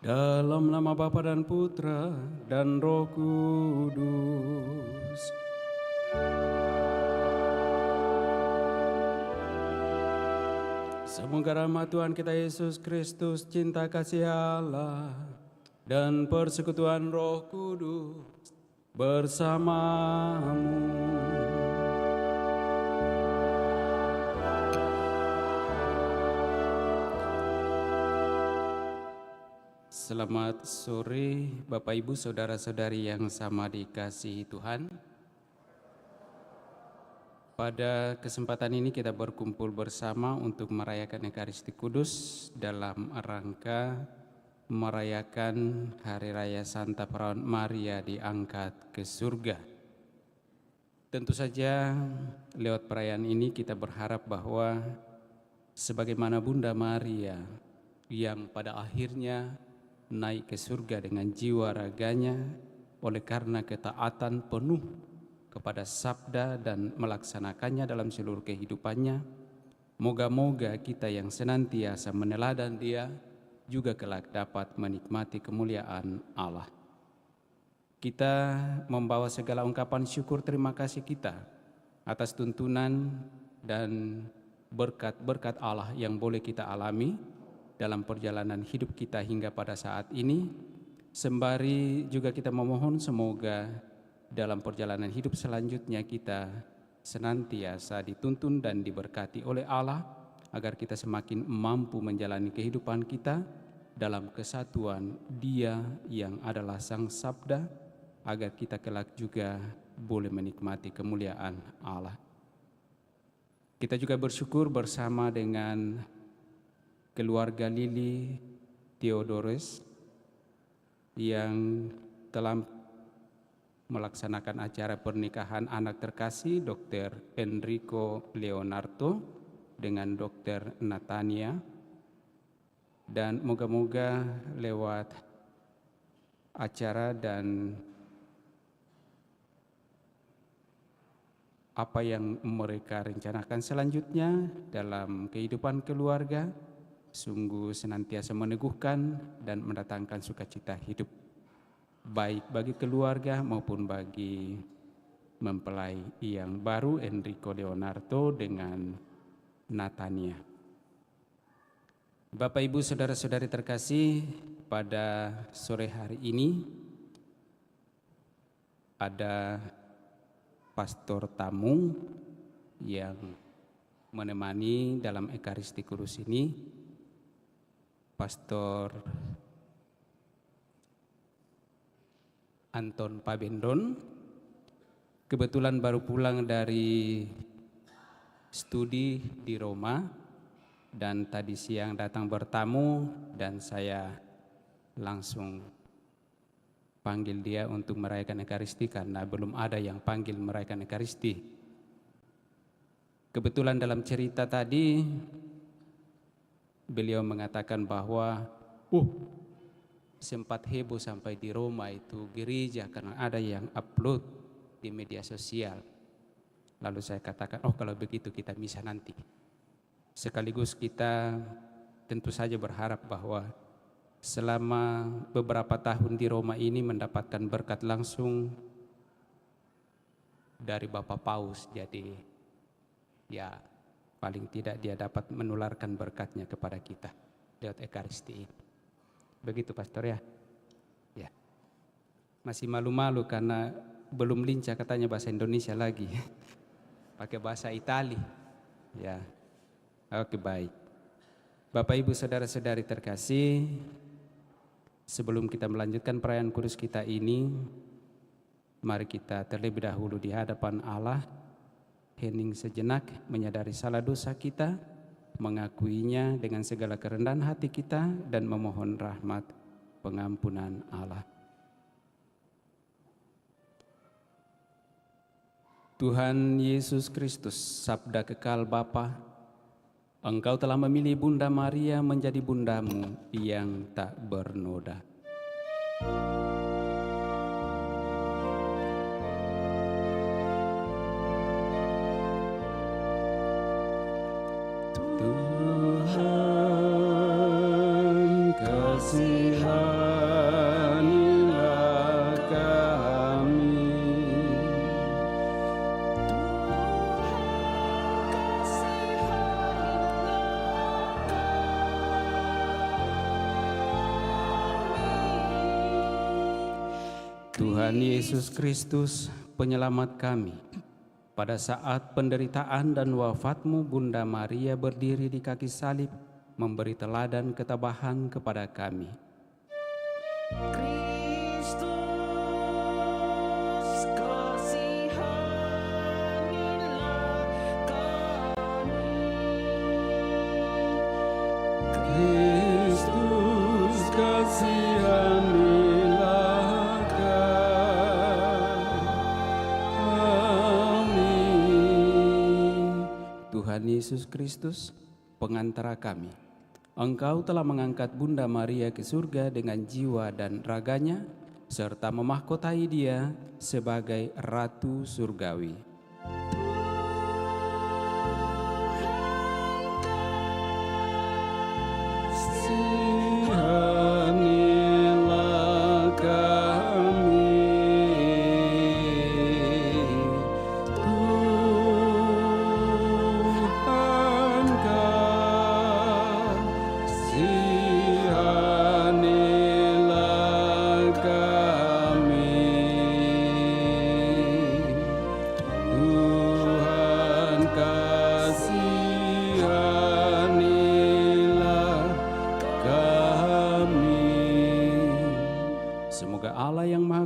Dalam nama Bapa dan Putra dan Roh Kudus. Semoga rahmat Tuhan kita Yesus Kristus, cinta kasih Allah, dan persekutuan Roh Kudus bersamamu. Selamat sore Bapak Ibu Saudara-saudari yang sama dikasihi Tuhan. Pada kesempatan ini kita berkumpul bersama untuk merayakan Ekaristi Kudus dalam rangka merayakan Hari Raya Santa Perawan Maria diangkat ke surga. Tentu saja lewat perayaan ini kita berharap bahwa sebagaimana Bunda Maria yang pada akhirnya naik ke surga dengan jiwa raganya oleh karena ketaatan penuh kepada sabda dan melaksanakannya dalam seluruh kehidupannya. Moga-moga kita yang senantiasa meneladan dia juga kelak dapat menikmati kemuliaan Allah. Kita membawa segala ungkapan syukur terima kasih kita atas tuntunan dan berkat-berkat Allah yang boleh kita alami dalam perjalanan hidup kita hingga pada saat ini, sembari juga kita memohon semoga dalam perjalanan hidup selanjutnya kita senantiasa dituntun dan diberkati oleh Allah agar kita semakin mampu menjalani kehidupan kita dalam kesatuan Dia yang adalah Sang Sabda, agar kita kelak juga boleh menikmati kemuliaan Allah. Kita juga bersyukur bersama dengan keluarga Lili Theodorus yang telah melaksanakan acara pernikahan anak terkasih Dr. Enrico Leonardo dengan Dr. Natania, dan moga-moga lewat acara dan apa yang mereka rencanakan selanjutnya dalam kehidupan keluarga sungguh senantiasa meneguhkan dan mendatangkan sukacita hidup, baik bagi keluarga maupun bagi mempelai yang baru Enrico Leonardo dengan Natania. Bapak Ibu Saudara-saudari terkasih, pada sore hari ini ada pastor tamu yang menemani dalam Ekaristi Kudus ini, Pastor Anton Pabendon. Kebetulan baru pulang dari studi di Roma dan tadi siang datang bertamu, dan saya langsung panggil dia untuk merayakan Ekaristi karena belum ada yang panggil merayakan Ekaristi. Kebetulan dalam cerita tadi beliau mengatakan bahwa sempat heboh sampai di Roma itu gereja karena ada yang upload di media sosial. Lalu saya katakan, kalau begitu kita bisa nanti. Sekaligus kita tentu saja berharap bahwa selama beberapa tahun di Roma ini mendapatkan berkat langsung dari Bapak Paus, jadi ya paling tidak dia dapat menularkan berkatnya kepada kita lewat Ekaristi ini. Begitu Pastor ya? Ya. Masih malu-malu karena belum lincah katanya bahasa Indonesia lagi. Pakai bahasa Itali. Ya. Oke, baik. Bapak Ibu Saudara-saudari terkasih, sebelum kita melanjutkan perayaan kudus kita ini, mari kita terlebih dahulu di hadapan Allah, hening sejenak, menyadari salah dosa kita, mengakuinya dengan segala kerendahan hati kita, dan memohon rahmat pengampunan Allah. Tuhan Yesus Kristus, Sabda kekal Bapa, Engkau telah memilih Bunda Maria menjadi bundamu yang tak bernoda. Tuhan kasihan Tuhan Yesus Kristus, penyelamat kami. Pada saat penderitaan dan wafat-Mu, Bunda Maria berdiri di kaki salib, memberi teladan ketabahan kepada kami. Tuhan Yesus Kristus, pengantara kami. Engkau telah mengangkat Bunda Maria ke surga dengan jiwa dan raganya, serta memahkotai dia sebagai Ratu Surgawi.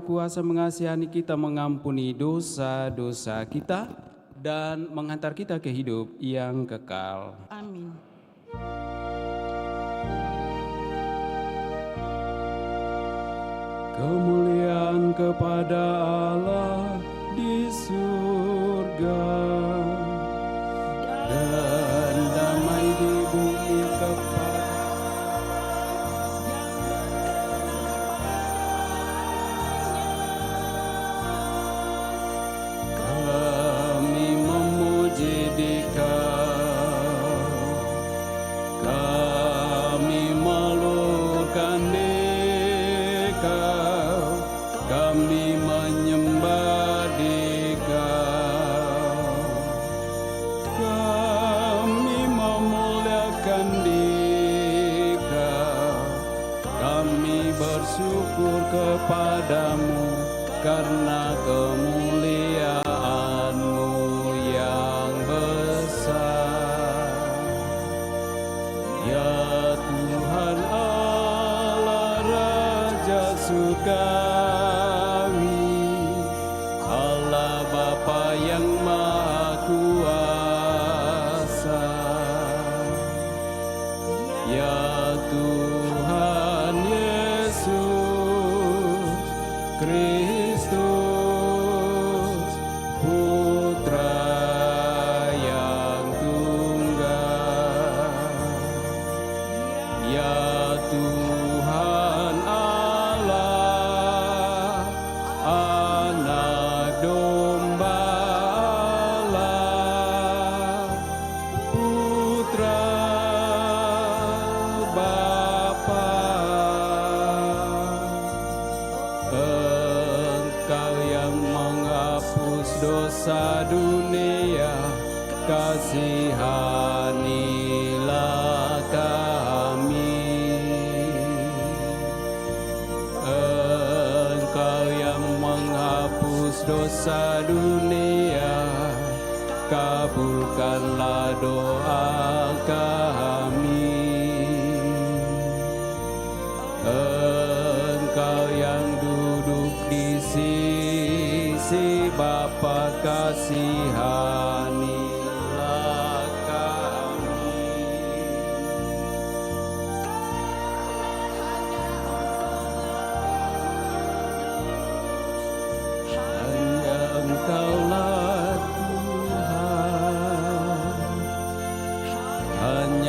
Kuasa mengasihani kita, mengampuni dosa-dosa kita, dan menghantar kita ke hidup yang kekal. Amin. Kemuliaan kepada Allah di surga dan damai di bumi kepada kepadamu karena kemuliaan-Mu yang besar. Ya Tuhan Allah Raja Surgawi, Allah Bapa yang Maha Kuasa. Ya Tuhan Kristus, Putra yang tunggal. Ya Tuhan Allah, Anak Domba Allah, Putra Bapa. Engkau yang menghapus dosa dunia, kasihanilah kami. Engkau yang menghapus dosa dunia, kabulkanlah doa kami. Engkau yang duduk di sisi Bapa, kasihanilah kami. Hanya Engkaulah Tuhan, hanya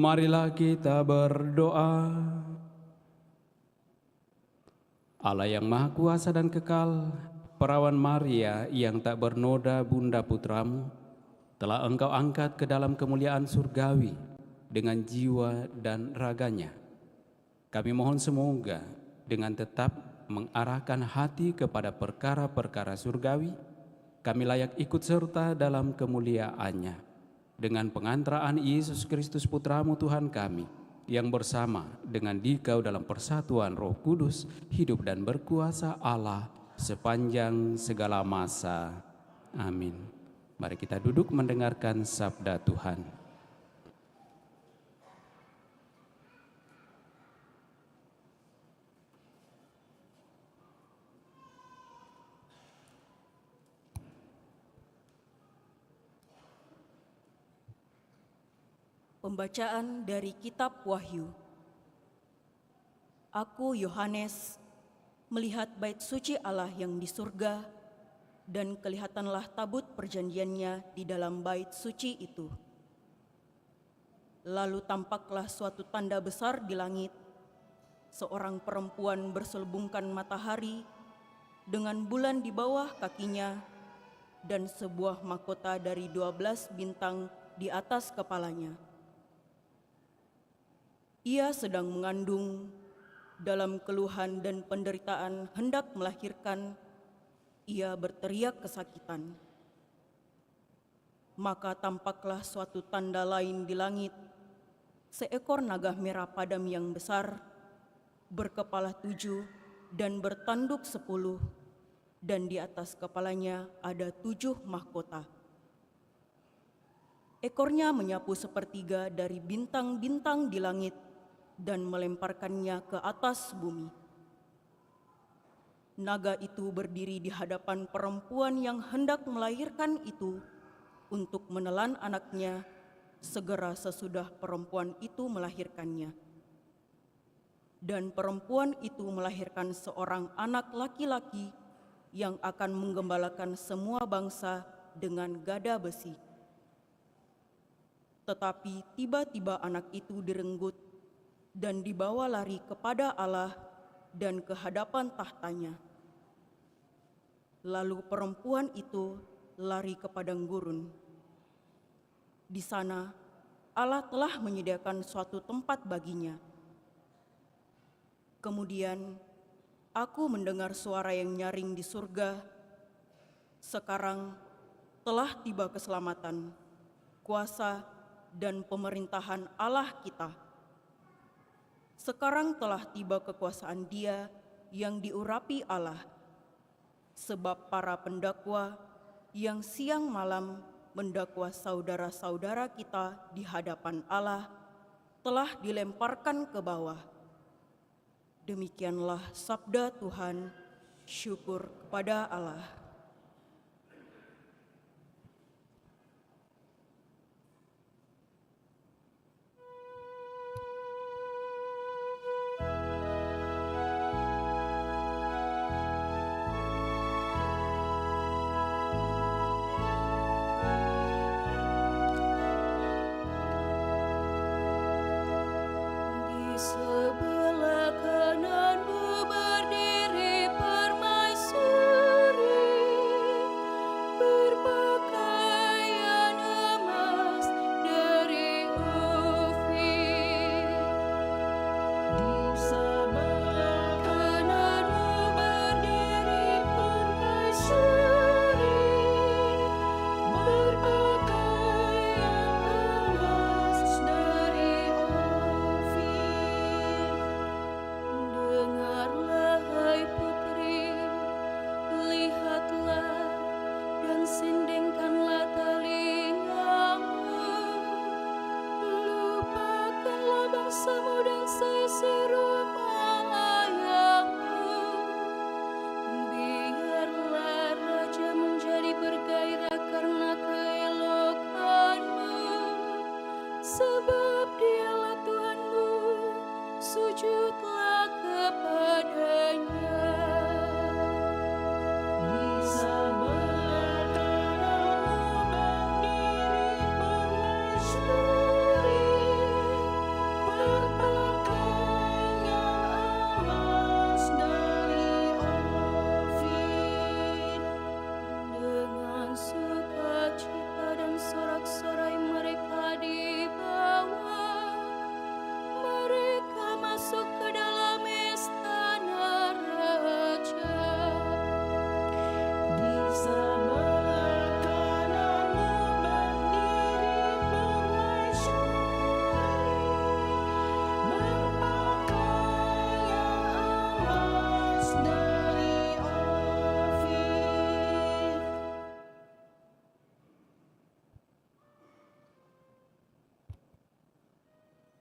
Marilah kita berdoa. Allah yang Maha Kuasa dan Kekal, perawan Maria yang tak bernoda Bunda Putramu, telah Engkau angkat ke dalam kemuliaan surgawi dengan jiwa dan raganya. Kami mohon semoga dengan tetap mengarahkan hati kepada perkara-perkara surgawi, kami layak ikut serta dalam kemuliaannya dengan pengantaraan Yesus Kristus Putramu Tuhan kami, yang bersama dengan Dikau dalam persatuan Roh Kudus, hidup dan berkuasa Allah sepanjang segala masa. Amin. Mari kita duduk mendengarkan sabda Tuhan. Pembacaan dari Kitab Wahyu. Aku, Yohanes, melihat bait suci Allah yang di surga, dan kelihatanlah tabut perjanjiannya di dalam bait suci itu. Lalu tampaklah suatu tanda besar di langit, seorang perempuan berselubungkan matahari, dengan bulan di bawah kakinya, dan sebuah mahkota dari 12 bintang di atas kepalanya. Ia sedang mengandung, dalam keluhan dan penderitaan hendak melahirkan, ia berteriak kesakitan. Maka tampaklah suatu tanda lain di langit, seekor naga merah padam yang besar, berkepala 7 dan bertanduk 10, dan di atas kepalanya ada 7 mahkota. Ekornya menyapu sepertiga dari bintang-bintang di langit, dan melemparkannya ke atas bumi. Naga itu berdiri di hadapan perempuan yang hendak melahirkan itu untuk menelan anaknya segera sesudah perempuan itu melahirkannya. Dan perempuan itu melahirkan seorang anak laki-laki yang akan menggembalakan semua bangsa dengan gada besi. Tetapi tiba-tiba anak itu direnggut dan dibawa lari kepada Allah dan ke hadapan tahtanya. Lalu perempuan itu lari ke padang gurun. Di sana Allah telah menyediakan suatu tempat baginya. Kemudian aku mendengar suara yang nyaring di surga, "Sekarang telah tiba keselamatan, kuasa, dan pemerintahan Allah kita. Sekarang telah tiba kekuasaan Dia yang diurapi Allah, sebab para pendakwa yang siang malam mendakwa saudara-saudara kita di hadapan Allah telah dilemparkan ke bawah." Demikianlah sabda Tuhan, syukur kepada Allah. Di sebelah kananmu berdiri permaisuri,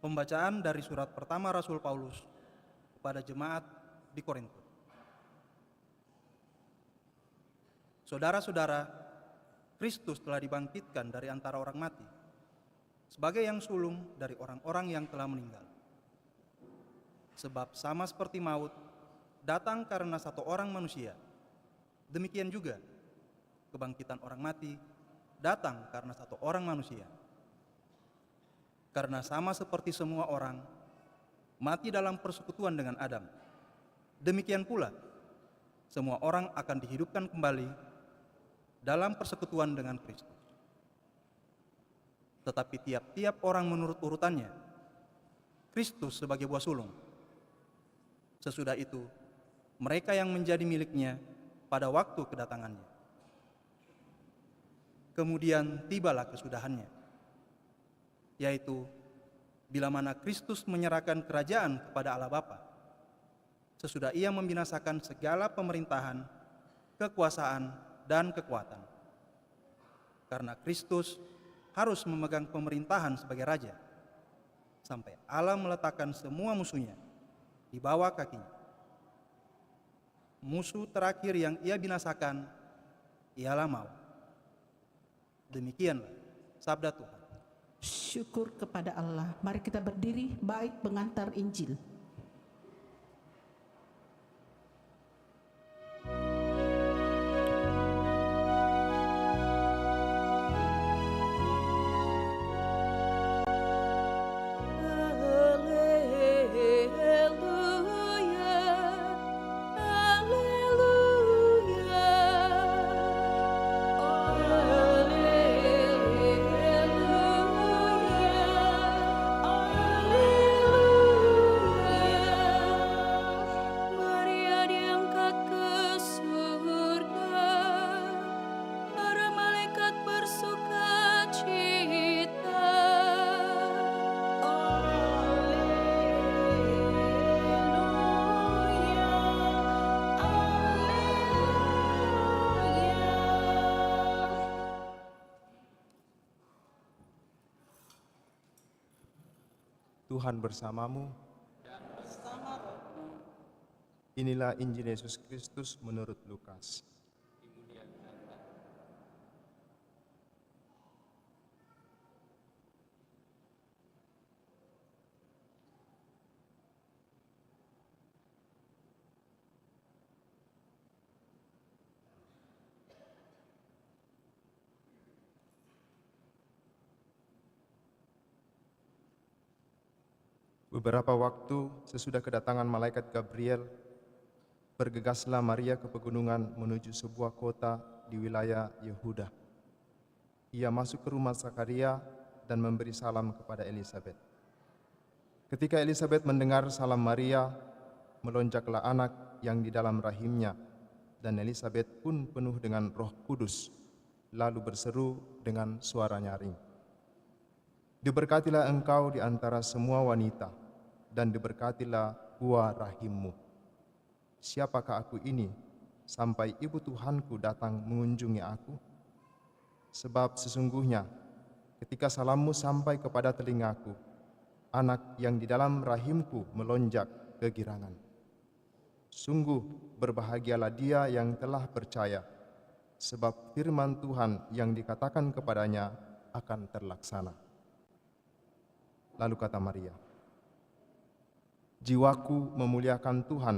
Pembacaan dari surat pertama Rasul Paulus kepada jemaat di Korintus. Saudara-saudara, Kristus telah dibangkitkan dari antara orang mati sebagai yang sulung dari orang-orang yang telah meninggal. Sebab sama seperti maut datang karena satu orang manusia, demikian juga kebangkitan orang mati datang karena satu orang manusia. Karena sama seperti semua orang mati dalam persekutuan dengan Adam, demikian pula semua orang akan dihidupkan kembali dalam persekutuan dengan Kristus. Tetapi tiap-tiap orang menurut urutannya, Kristus sebagai buah sulung. Sesudah itu, mereka yang menjadi miliknya pada waktu kedatangannya. Kemudian tibalah kesudahannya, yaitu bila mana Kristus menyerahkan kerajaan kepada Allah Bapa, sesudah ia membinasakan segala pemerintahan, kekuasaan, dan kekuatan. Karena Kristus harus memegang pemerintahan sebagai raja, sampai Allah meletakkan semua musuhnya di bawah kakinya. Musuh terakhir yang ia binasakan ialah maut. Demikianlah sabda Tuhan. Syukur kepada Allah. Mari kita berdiri, bait pengantar Injil. Tuhan bersamamu. Inilah Injil Yesus Kristus menurut Lukas. Beberapa waktu sesudah kedatangan malaikat Gabriel, bergegaslah Maria ke pegunungan menuju sebuah kota di wilayah Yehuda. Ia masuk ke rumah Zakaria dan memberi salam kepada Elisabet. Ketika Elisabet mendengar salam Maria, melonjaklah anak yang di dalam rahimnya, dan Elisabet pun penuh dengan Roh Kudus, lalu berseru dengan suara nyaring, "Diberkatilah engkau di antara semua wanita, dan diberkatilah buah rahimmu. Siapakah aku ini, sampai ibu Tuhanku datang mengunjungi aku? Sebab sesungguhnya, ketika salammu sampai kepada telingaku, anak yang di dalam rahimku melonjak kegirangan. Sungguh berbahagialah dia yang telah percaya, sebab firman Tuhan yang dikatakan kepadanya akan terlaksana." Lalu kata Maria, "Jiwaku memuliakan Tuhan,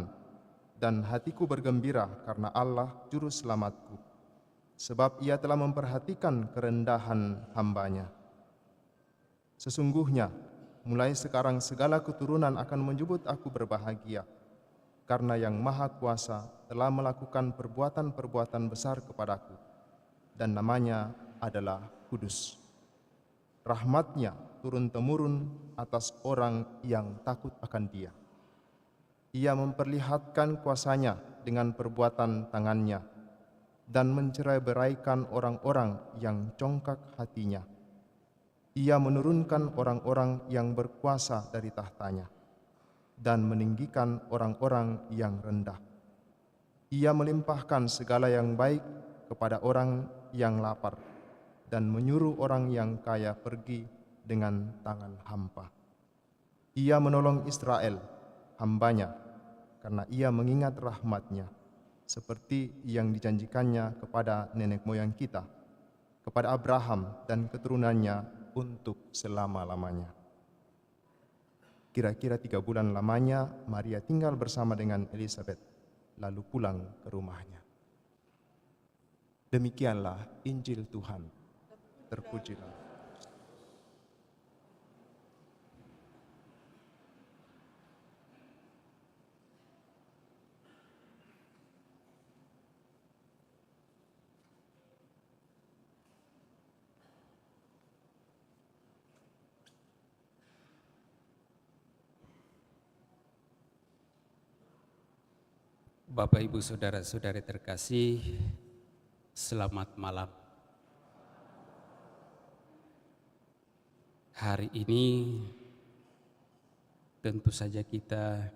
dan hatiku bergembira karena Allah Juru Selamatku, sebab Ia telah memperhatikan kerendahan hamba-Nya. Sesungguhnya, mulai sekarang segala keturunan akan menyebut aku berbahagia, karena Yang Maha Kuasa telah melakukan perbuatan-perbuatan besar kepadaku, dan namanya adalah Kudus. Rahmat-Nya turun-temurun atas orang yang takut akan Dia. Ia memperlihatkan kuasa-Nya dengan perbuatan tangan-Nya dan mencerai-beraikan orang-orang yang congkak hatinya. Ia menurunkan orang-orang yang berkuasa dari tahtanya dan meninggikan orang-orang yang rendah. Ia melimpahkan segala yang baik kepada orang yang lapar dan menyuruh orang yang kaya pergi dengan tangan hampa. Ia menolong Israel, hambanya, karena ia mengingat rahmat-Nya, seperti yang dijanjikannya kepada nenek moyang kita, kepada Abraham dan keturunannya untuk selama-lamanya. Kira-kira 3 bulan lamanya, Maria tinggal bersama dengan Elisabet, lalu pulang ke rumahnya. Demikianlah Injil Tuhan. Terpujilah. Bapak, Ibu, Saudara-saudari terkasih, selamat malam. Hari ini tentu saja kita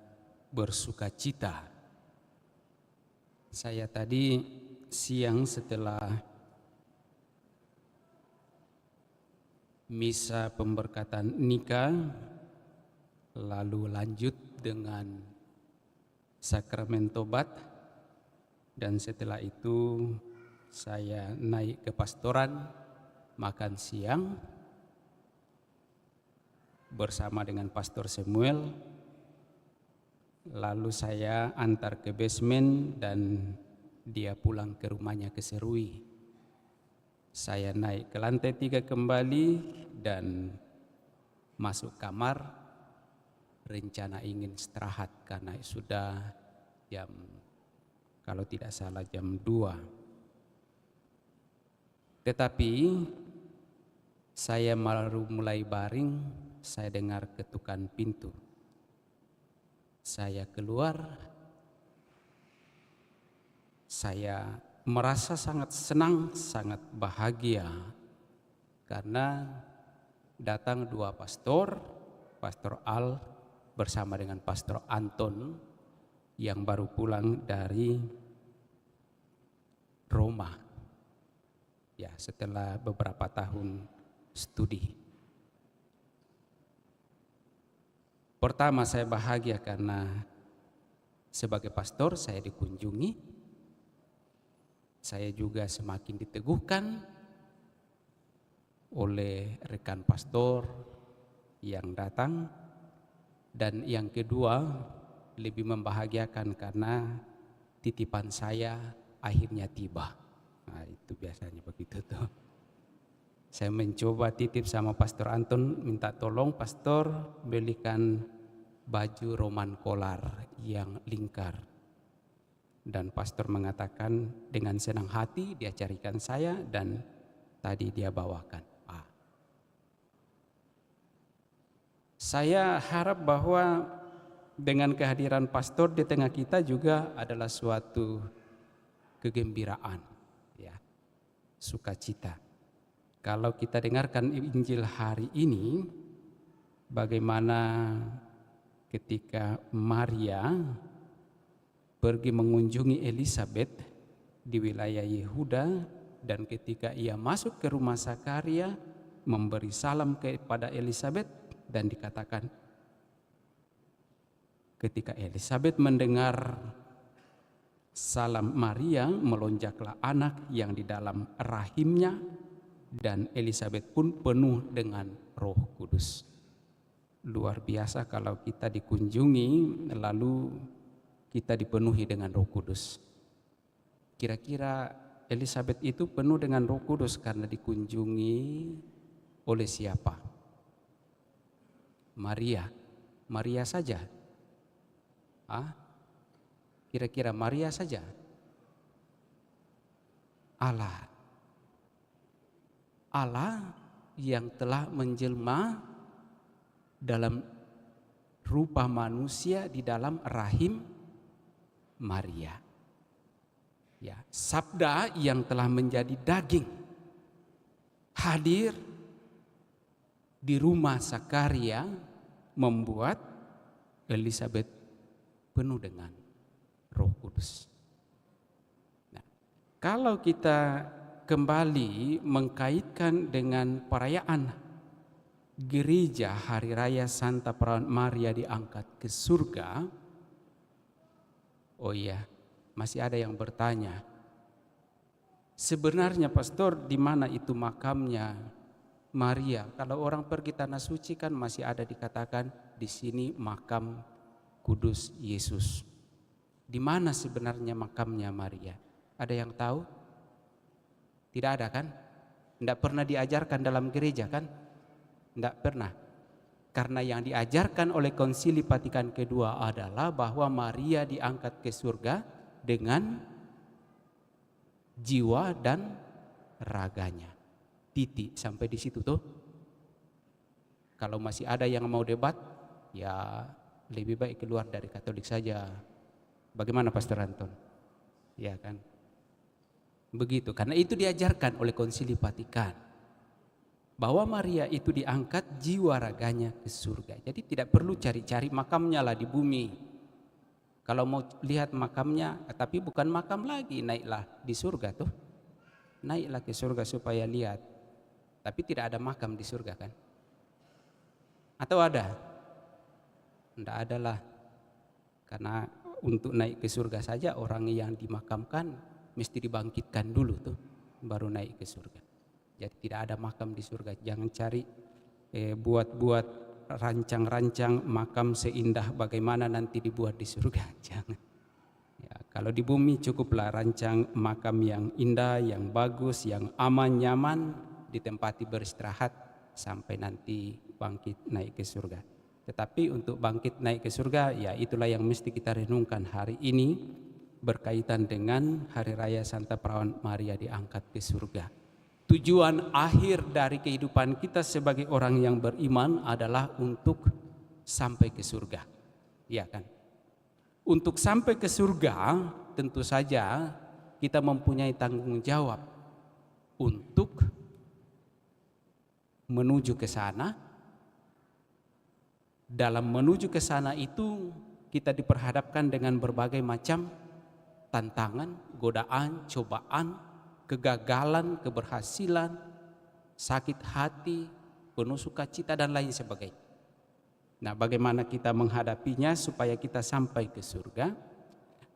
bersuka cita. Saya tadi siang setelah misa pemberkatan nikah, lalu lanjut dengan sakramen tobat, dan setelah itu saya naik ke pastoran, makan siang bersama dengan Pastor Samuel, lalu saya antar ke basement dan dia pulang ke rumahnya ke Serui. Saya naik ke lantai 3 kembali dan masuk kamar, rencana ingin istirahat karena sudah jam, kalau tidak salah jam 2. Tetapi saya baru mulai baring, saya dengar ketukan pintu. Saya keluar, saya merasa sangat senang, sangat bahagia karena datang 2 pastor, Pastor Al bersama dengan Pastor Anton yang baru pulang dari Roma, ya, setelah beberapa tahun studi. Pertama, saya bahagia karena sebagai pastor saya dikunjungi, saya juga semakin diteguhkan oleh rekan pastor yang datang. Dan yang kedua, lebih membahagiakan karena titipan saya akhirnya tiba. Nah, itu biasanya begitu tuh. Saya mencoba titip sama Pastor Anton, minta tolong pastor belikan baju roman kolar yang lingkar. Dan pastor mengatakan dengan senang hati dia carikan saya dan tadi dia bawakan. Saya harap bahwa dengan kehadiran pastor di tengah kita juga adalah suatu kegembiraan, ya, sukacita. Kalau kita dengarkan Injil hari ini, bagaimana ketika Maria pergi mengunjungi Elisabet di wilayah Yehuda, dan ketika ia masuk ke rumah Zakaria memberi salam kepada Elisabet, dan dikatakan ketika Elisabet mendengar salam Maria, melonjaklah anak yang di dalam rahimnya, dan Elisabet pun penuh dengan Roh Kudus. Luar biasa kalau kita dikunjungi lalu kita dipenuhi dengan Roh Kudus. Kira-kira Elisabet itu penuh dengan Roh Kudus karena dikunjungi oleh siapa? Maria saja. Kira-kira Maria saja? Allah yang telah menjelma dalam rupa manusia di dalam rahim Maria. Ya, Sabda yang telah menjadi daging hadir di rumah Zakaria membuat Elisabet penuh dengan Roh Kudus. Nah, kalau kita kembali mengkaitkan dengan perayaan gereja hari raya Santa Perawan Maria diangkat ke surga, oh iya, masih ada yang bertanya, sebenarnya pastor di mana itu makamnya Maria? Kalau orang pergi tanah suci kan masih ada dikatakan di sini makam kudus Yesus. Di mana sebenarnya makamnya Maria? Ada yang tahu? Tidak ada kan? Tidak pernah diajarkan dalam gereja kan? Tidak pernah. Karena yang diajarkan oleh Konsili Vatikan kedua adalah bahwa Maria diangkat ke surga dengan jiwa dan raganya. Titik, sampai di situ tuh. Kalau masih ada yang mau debat, ya lebih baik keluar dari Katolik saja. Bagaimana Pastor Anton? Ya kan? Begitu, karena itu diajarkan oleh Konsili Vatikan bahwa Maria itu diangkat jiwa raganya ke surga. Jadi tidak perlu cari-cari makamnya lah di bumi. Kalau mau lihat makamnya, tapi bukan makam lagi, naiklah di surga tuh. Naiklah ke surga supaya lihat. Tapi tidak ada makam di surga kan? Atau ada? Tidak ada lah. Karena untuk naik ke surga saja orang yang dimakamkan mesti dibangkitkan dulu tuh, baru naik ke surga. Jadi tidak ada makam di surga. Jangan cari buat-buat rancang-rancang makam seindah bagaimana nanti dibuat di surga. Jangan. Ya, kalau di bumi cukuplah rancang makam yang indah, yang bagus, yang aman, nyaman, ditempati beristirahat sampai nanti bangkit naik ke surga. Tetapi untuk bangkit naik ke surga, ya itulah yang mesti kita renungkan hari ini berkaitan dengan Hari Raya Santa Perawan Maria diangkat ke surga. Tujuan akhir dari kehidupan kita sebagai orang yang beriman adalah untuk sampai ke surga. Ya kan? Untuk sampai ke surga tentu saja kita mempunyai tanggung jawab untuk menuju ke sana. Dalam menuju ke sana itu kita diperhadapkan dengan berbagai macam tantangan, godaan, cobaan, kegagalan, keberhasilan, sakit hati, penuh sukacita dan lain sebagainya. Nah, bagaimana kita menghadapinya supaya kita sampai ke surga?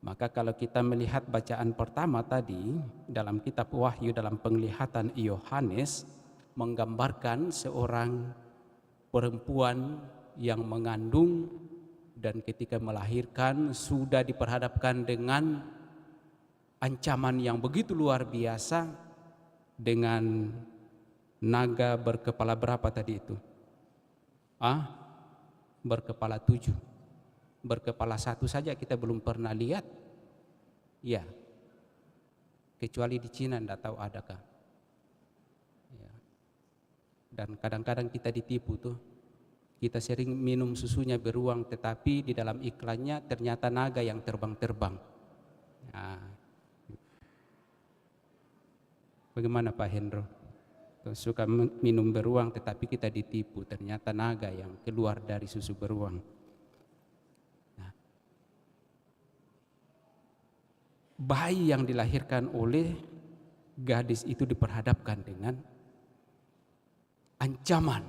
Maka kalau kita melihat bacaan pertama tadi dalam kitab Wahyu dalam penglihatan Yohanes menggambarkan seorang perempuan yang mengandung dan ketika melahirkan sudah diperhadapkan dengan ancaman yang begitu luar biasa dengan naga berkepala berapa tadi itu? Berkepala 7. Berkepala 1 saja kita belum pernah lihat. Ya. Kecuali di Cina enggak tahu adakah. Ya. Dan kadang-kadang kita ditipu tuh. Kita sering minum susunya beruang tetapi di dalam iklannya ternyata naga yang terbang-terbang. Nah, bagaimana Pak Hendro? Suka minum beruang tetapi kita ditipu, ternyata naga yang keluar dari susu beruang. Nah, bayi yang dilahirkan oleh gadis itu diperhadapkan dengan ancaman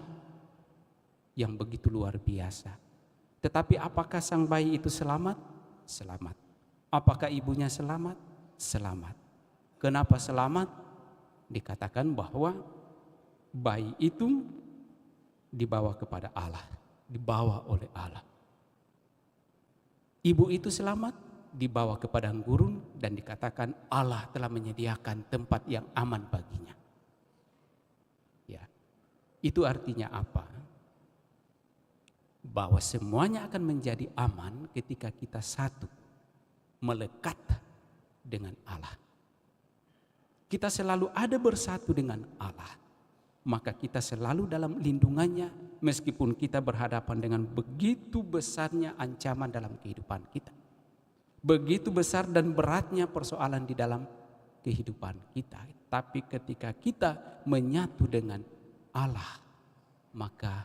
yang begitu luar biasa. Tetapi apakah sang bayi itu selamat? Selamat. Apakah ibunya selamat? Selamat. Kenapa selamat? Dikatakan bahwa bayi itu dibawa kepada Allah, dibawa oleh Allah. Ibu itu selamat, dibawa ke padang gurun dan dikatakan Allah telah menyediakan tempat yang aman baginya. Ya. Itu artinya apa? Bahwa semuanya akan menjadi aman ketika kita satu, melekat dengan Allah. Kita selalu ada bersatu dengan Allah, maka kita selalu dalam lindungannya meskipun kita berhadapan dengan begitu besarnya ancaman dalam kehidupan kita. Begitu besar dan beratnya persoalan di dalam kehidupan kita. Tapi ketika kita menyatu dengan Allah, maka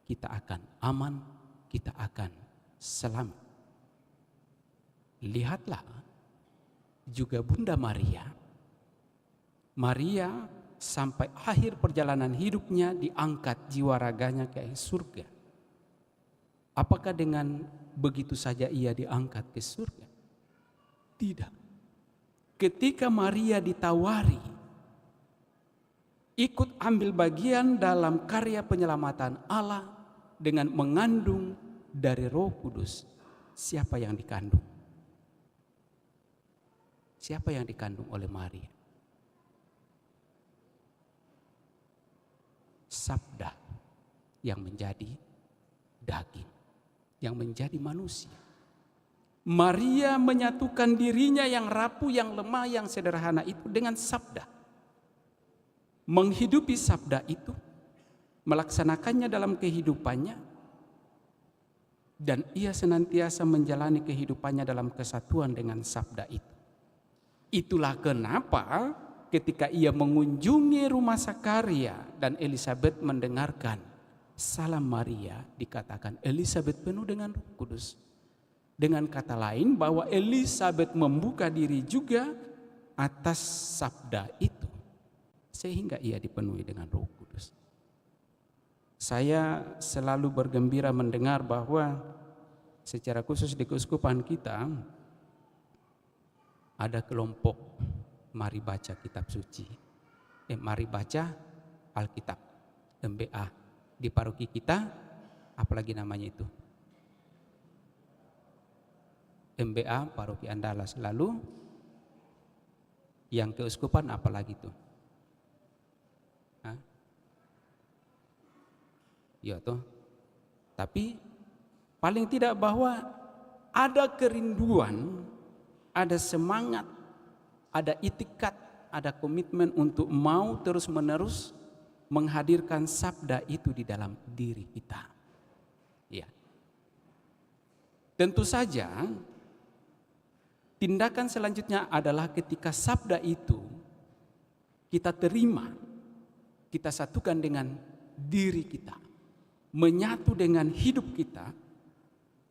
kita akan aman, kita akan selamat. Lihatlah juga Bunda Maria. Maria sampai akhir perjalanan hidupnya diangkat jiwa raganya ke surga. Apakah dengan begitu saja ia diangkat ke surga? Tidak. Ketika Maria ditawari ikut ambil bagian dalam karya penyelamatan Allah dengan mengandung dari Roh Kudus, siapa yang dikandung? Siapa yang dikandung oleh Maria? Sabda yang menjadi daging, yang menjadi manusia. Maria menyatukan dirinya yang rapuh, yang lemah, yang sederhana itu dengan sabda. Menghidupi sabda itu, melaksanakannya dalam kehidupannya, dan ia senantiasa menjalani kehidupannya dalam kesatuan dengan sabda itu. Itulah kenapa ketika ia mengunjungi rumah Sakaria dan Elisabet mendengarkan salam Maria, dikatakan Elisabet penuh dengan Roh Kudus. Dengan kata lain bahwa Elisabet membuka diri juga atas sabda itu, sehingga ia dipenuhi dengan Roh Kudus. Saya selalu bergembira mendengar bahwa secara khusus di keuskupan kita ada kelompok mari baca kitab suci, mari baca Alkitab, MBA. Di paroki kita, apalagi namanya itu? MBA Paroki Andalas. Lalu yang keuskupan apalagi itu? Ya toh. Tapi paling tidak bahwa ada kerinduan, ada semangat, ada itikat, ada komitmen untuk mau terus-menerus menghadirkan sabda itu di dalam diri kita. Ya. Tentu saja tindakan selanjutnya adalah ketika sabda itu kita terima, kita satukan dengan diri kita, menyatu dengan hidup kita,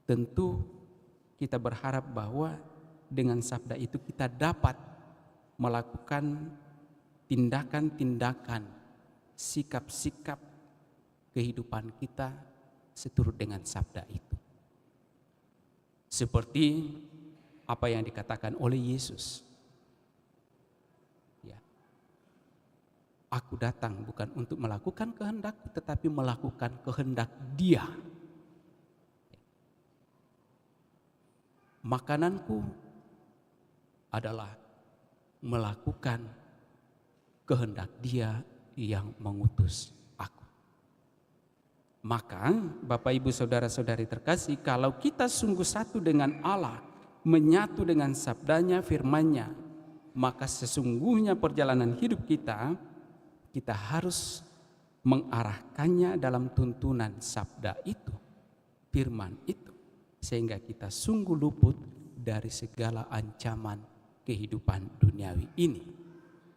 tentu kita berharap bahwa dengan sabda itu kita dapat melakukan tindakan-tindakan, sikap-sikap kehidupan kita seturut dengan sabda itu. Seperti apa yang dikatakan oleh Yesus. Ya. Aku datang bukan untuk melakukan kehendakku, tetapi melakukan kehendak Dia. Makananku adalah melakukan kehendak Dia yang mengutus aku. Maka Bapak Ibu Saudara-saudari terkasih, kalau kita sungguh satu dengan Allah, menyatu dengan sabdanya, firman-Nya, maka sesungguhnya perjalanan hidup kita harus mengarahkannya dalam tuntunan sabda itu, firman itu, sehingga kita sungguh luput dari segala ancaman kehidupan duniawi ini.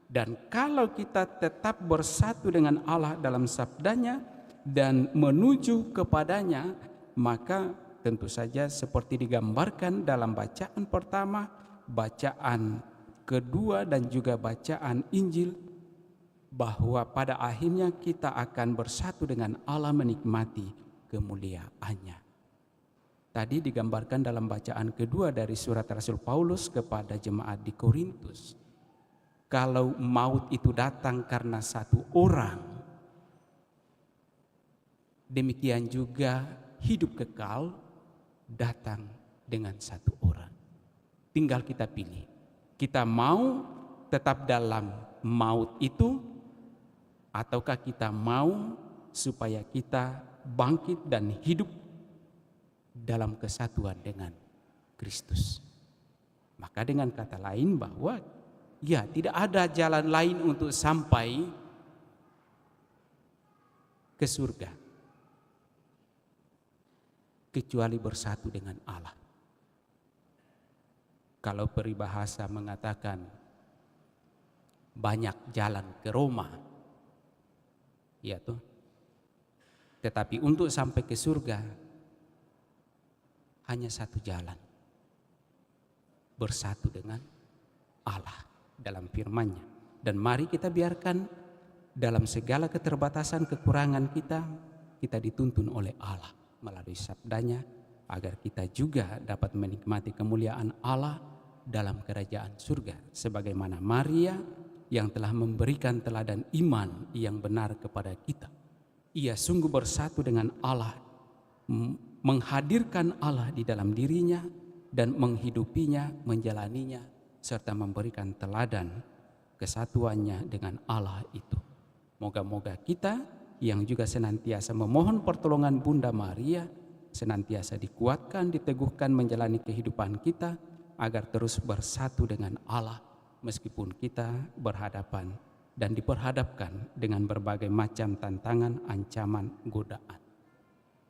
Dan kalau kita tetap bersatu dengan Allah dalam sabdanya dan menuju kepadanya, maka tentu saja seperti digambarkan dalam bacaan pertama, bacaan kedua dan juga bacaan Injil, bahwa pada akhirnya kita akan bersatu dengan Allah menikmati kemuliaan-Nya. Tadi digambarkan dalam bacaan kedua dari surat Rasul Paulus kepada jemaat di Korintus. Kalau maut itu datang karena satu orang, demikian juga hidup kekal datang dengan satu orang. Tinggal kita pilih. Kita mau tetap dalam maut itu, ataukah kita mau supaya kita bangkit dan hidup dalam kesatuan dengan Kristus. Maka dengan kata lain bahwa ya tidak ada jalan lain untuk sampai ke surga kecuali bersatu dengan Allah. Kalau peribahasa mengatakan banyak jalan ke Roma, ya toh. Tetapi untuk sampai ke surga hanya satu jalan, bersatu dengan Allah dalam firman-Nya. Dan mari kita biarkan dalam segala keterbatasan kekurangan kita, kita dituntun oleh Allah melalui sabdanya, agar kita juga dapat menikmati kemuliaan Allah dalam kerajaan surga. Sebagaimana Maria yang telah memberikan teladan iman yang benar kepada kita. Ia sungguh bersatu dengan Allah, menghadirkan Allah di dalam dirinya dan menghidupinya, menjalaninya, serta memberikan teladan kesatuannya dengan Allah itu. Moga-moga kita yang juga senantiasa memohon pertolongan Bunda Maria, senantiasa dikuatkan, diteguhkan menjalani kehidupan kita, agar terus bersatu dengan Allah, meskipun kita berhadapan dan diperhadapkan dengan berbagai macam tantangan, ancaman, godaan.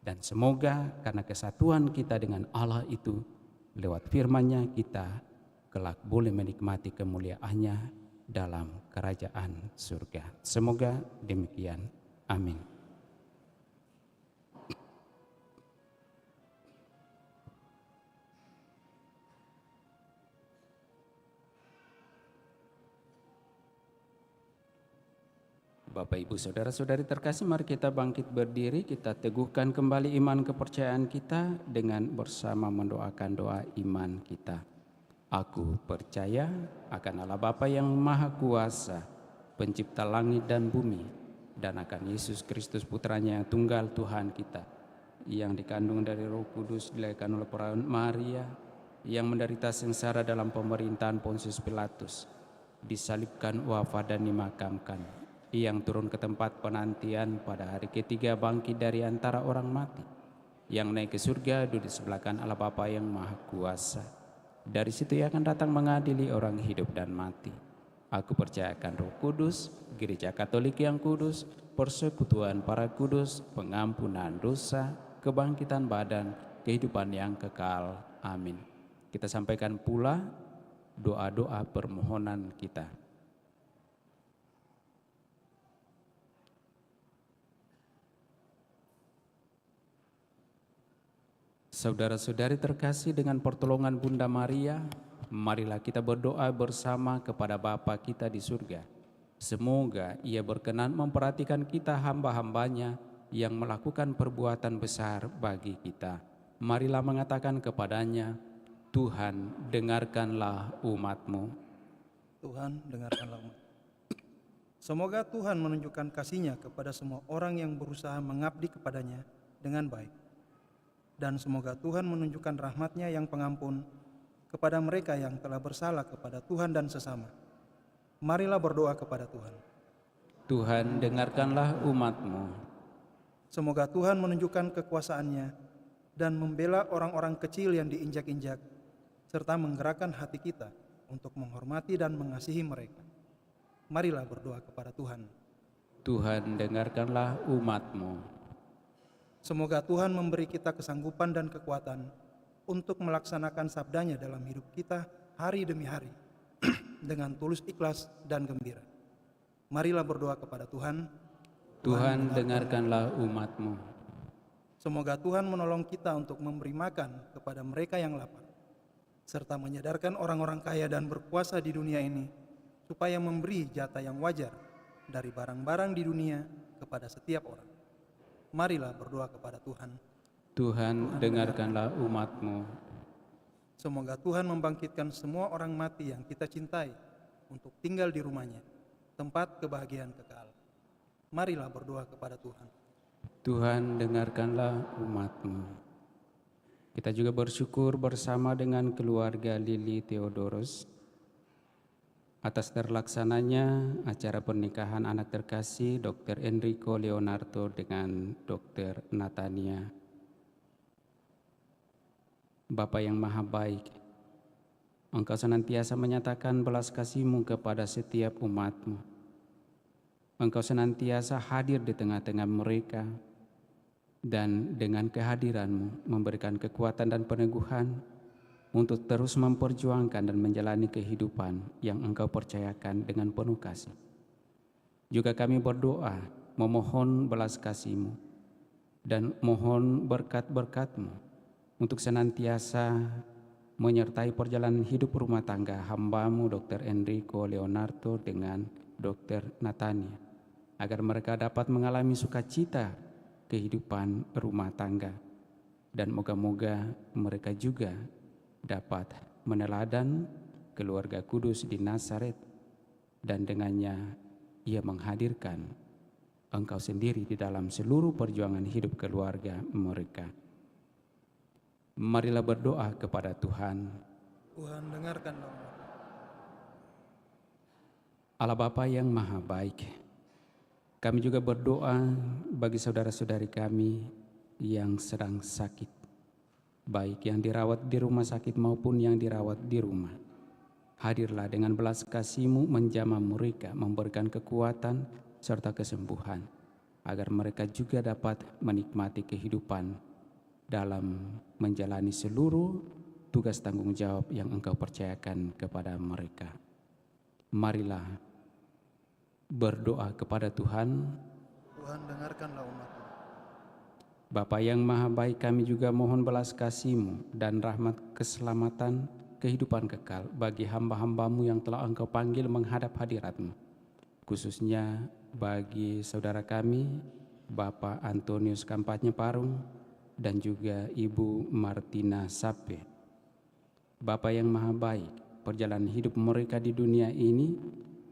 Dan semoga karena kesatuan kita dengan Allah itu, lewat firman-Nya kita kelak boleh menikmati kemuliaannya dalam kerajaan surga. Semoga demikian. Amin. Bapak, Ibu, Saudara-saudari terkasih, mari kita bangkit berdiri, kita teguhkan kembali iman kepercayaan kita dengan bersama mendoakan doa iman kita. Aku percaya akan Allah Bapa yang Maha Kuasa, pencipta langit dan bumi, dan akan Yesus Kristus Putranya yang tunggal Tuhan kita, yang dikandung dari Roh Kudus, dilahirkan oleh perawan Maria, yang menderita sengsara dalam pemerintahan Pontius Pilatus, disalibkan, wafat dan dimakamkan, yang turun ke tempat penantian, pada hari ketiga bangkit dari antara orang mati, yang naik ke surga, duduk di sebelah kanan Allah Bapa yang Maha Kuasa. Dari situ ia akan datang mengadili orang hidup dan mati. Aku percayakan Roh Kudus, Gereja Katolik yang kudus, persekutuan para kudus, pengampunan dosa, kebangkitan badan, kehidupan yang kekal. Amin. Kita sampaikan pula doa-doa permohonan kita. Saudara-saudari terkasih, dengan pertolongan Bunda Maria, marilah kita berdoa bersama kepada Bapa kita di surga. Semoga Ia berkenan memperhatikan kita hamba-hambanya yang melakukan perbuatan besar bagi kita. Marilah mengatakan kepadanya, Tuhan, dengarkanlah umat-Mu. Tuhan, dengarkanlah umat. Semoga Tuhan menunjukkan kasih-Nya kepada semua orang yang berusaha mengabdi kepadanya dengan baik. Dan semoga Tuhan menunjukkan rahmat-Nya yang pengampun kepada mereka yang telah bersalah kepada Tuhan dan sesama. Marilah berdoa kepada Tuhan. Tuhan, dengarkanlah umat-Mu. Semoga Tuhan menunjukkan kekuasaan-Nya dan membela orang-orang kecil yang diinjak-injak, serta menggerakkan hati kita untuk menghormati dan mengasihi mereka. Marilah berdoa kepada Tuhan. Tuhan, dengarkanlah umat-Mu. Semoga Tuhan memberi kita kesanggupan dan kekuatan untuk melaksanakan sabdanya dalam hidup kita hari demi hari dengan tulus, ikhlas, dan gembira. Marilah berdoa kepada Tuhan. Tuhan, dengarkanlah umat-Mu. Semoga Tuhan menolong kita untuk memberi makan kepada mereka yang lapar, serta menyadarkan orang-orang kaya dan berkuasa di dunia ini, supaya memberi jatah yang wajar dari barang-barang di dunia kepada setiap orang. Marilah berdoa kepada Tuhan. Tuhan, dengarkanlah umat-Mu. Semoga Tuhan membangkitkan semua orang mati yang kita cintai untuk tinggal di rumah-Nya, tempat kebahagiaan kekal. Marilah berdoa kepada Tuhan. Tuhan, dengarkanlah umat-Mu. Kita juga bersyukur bersama dengan keluarga Lili Theodorus atas terlaksananya acara pernikahan anak terkasih Dr. Enrico Leonardo dengan Dr. Natania. Bapa yang Maha Baik, Engkau senantiasa menyatakan belas kasih-Mu kepada setiap umat-Mu. Engkau senantiasa hadir di tengah-tengah mereka, dan dengan kehadiran-Mu memberikan kekuatan dan peneguhan untuk terus memperjuangkan dan menjalani kehidupan yang Engkau percayakan dengan penuh kasih. Juga kami berdoa memohon belas kasih-Mu dan mohon berkat-berkat-Mu untuk senantiasa menyertai perjalanan hidup rumah tangga hamba-Mu Dr. Enrico Leonardo dengan Dr. Natania. agar mereka dapat mengalami sukacita kehidupan rumah tangga. Dan moga-moga mereka juga dapat meneladan keluarga kudus di Nazaret, dan dengannya ia menghadirkan Engkau sendiri di dalam seluruh perjuangan hidup keluarga mereka. Marilah berdoa kepada Tuhan. Tuhan, dengarkanlah umat. Allah Bapa yang Maha Baik, kami juga berdoa bagi saudara-saudari kami yang sedang sakit, baik yang dirawat di rumah sakit maupun yang dirawat di rumah. Hadirlah dengan belas kasih-Mu menjamah mereka, memberikan kekuatan serta kesembuhan, agar mereka juga dapat menikmati kehidupan dalam menjalani seluruh tugas tanggung jawab yang Engkau percayakan kepada mereka. Marilah berdoa kepada Tuhan. Tuhan, dengarkanlah umat-Mu. Bapa yang Maha Baik, kami juga mohon belas kasih-Mu dan rahmat keselamatan kehidupan kekal bagi hamba-hamba-Mu yang telah Engkau panggil menghadap hadirat-Mu. Khususnya bagi saudara kami, Bapak Antonius Kampanye Parung dan juga Ibu Martina Sape. Bapa yang Maha Baik, perjalanan hidup mereka di dunia ini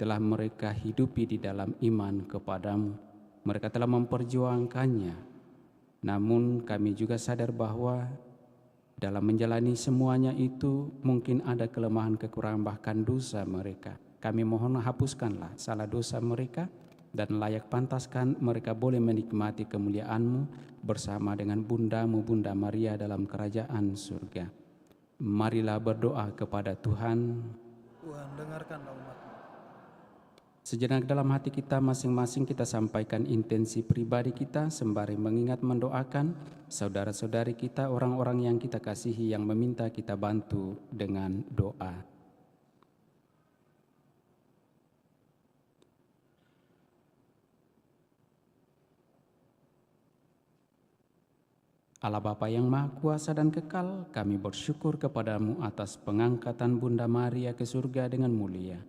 telah mereka hidupi di dalam iman kepadamu. Mereka telah memperjuangkannya. Namun kami juga sadar bahwa dalam menjalani semuanya itu mungkin ada kelemahan, kekurangan, bahkan dosa mereka. Kami mohon hapuskanlah salah dosa mereka dan layak pantaskan mereka boleh menikmati kemuliaan-Mu bersama dengan Bunda-Mu, Bunda Maria dalam kerajaan surga. Marilah berdoa kepada Tuhan. Tuhan, dengarkanlah umat-Mu. Sejenak dalam hati kita masing-masing kita sampaikan intensi pribadi kita sembari mengingat mendoakan saudara-saudari kita, orang-orang yang kita kasihi yang meminta kita bantu dengan doa. Allah Bapa yang Maha Kuasa dan Kekal, kami bersyukur kepadamu atas pengangkatan Bunda Maria ke surga dengan mulia.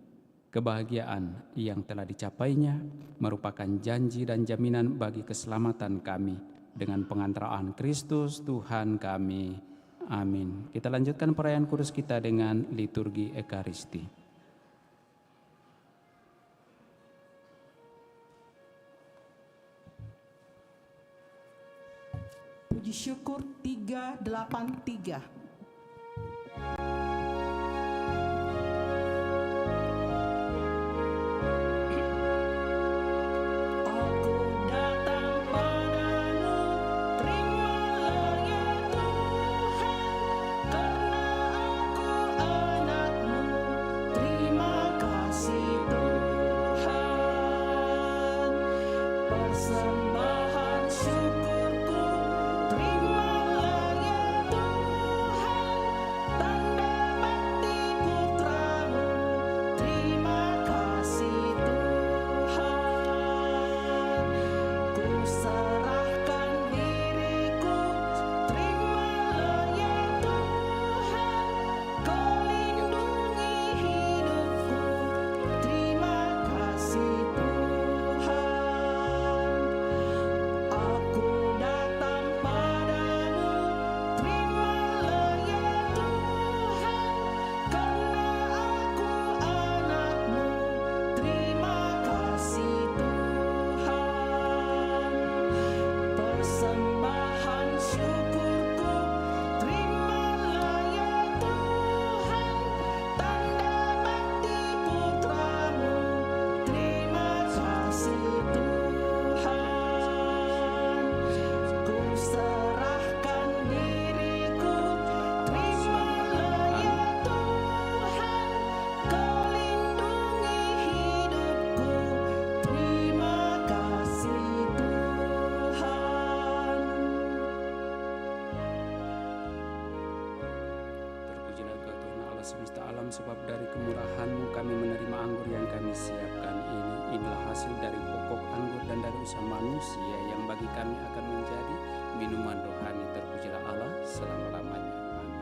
Kebahagiaan yang telah dicapainya merupakan janji dan jaminan bagi keselamatan kami dengan pengantaraan Kristus Tuhan kami. Amin. Kita lanjutkan perayaan kudus kita dengan liturgi Ekaristi. Puji syukur 383. Persembahan syukurku, terimalah ya Tuhan, tanda bakti putramu, terima kasih Tuhan. Ku serahkan diriku, terimalah ya Tuhan, Kau lindungi hidupku, terima kasih Tuhan. Aku datang padamu, terimalah ya Tuhan, karena aku anak-Mu, terima kasih Tuhan. Persembahan syukurku, terimalah ya Tuhan, tanda bakti putramu, terima kasih Tuhan. Ku serahkan diriku, terimalah ya Tuhan, Kau lindungi hidupku, terima kasih Tuhan. Terpujilah Engkau Tuhan Allah semesta alam, sebab dari kemurahan-Mu kami menerima anggur yang kami siapkan ini. Inilah hasil dari pokok anggur dan dari usaha manusia yang bagi kami akan menjadi minuman rohani. Terpujilah Allah selama-lamanya. Amin.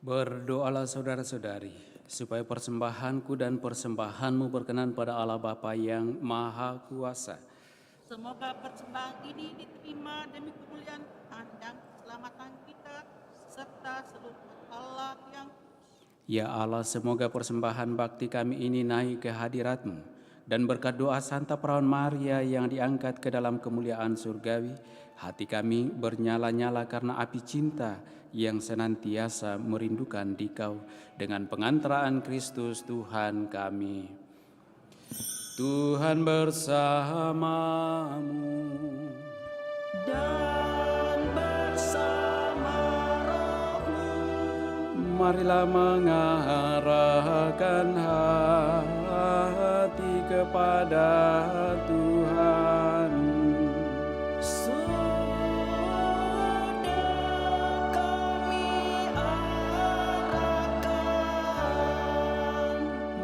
Berdoalah saudara-saudari, supaya persembahanku dan persembahanmu berkenan pada Allah Bapa yang Maha Kuasa. Semoga persembahan ini diterima demi kemuliaan dan keselamatan kita serta seluruh Allah yang Ya Allah, semoga persembahan bakti kami ini naik ke hadirat-Mu, dan berkat doa Santa Perawan Maria yang diangkat ke dalam kemuliaan surgawi, hati kami bernyala-nyala karena api cinta yang senantiasa merindukan Dikau dengan pengantaraan Kristus Tuhan kami. Tuhan bersamamu. dan bersama rohmu. Marilah mengarahkan hati kepada Tuhan. Sudah kami arahkan.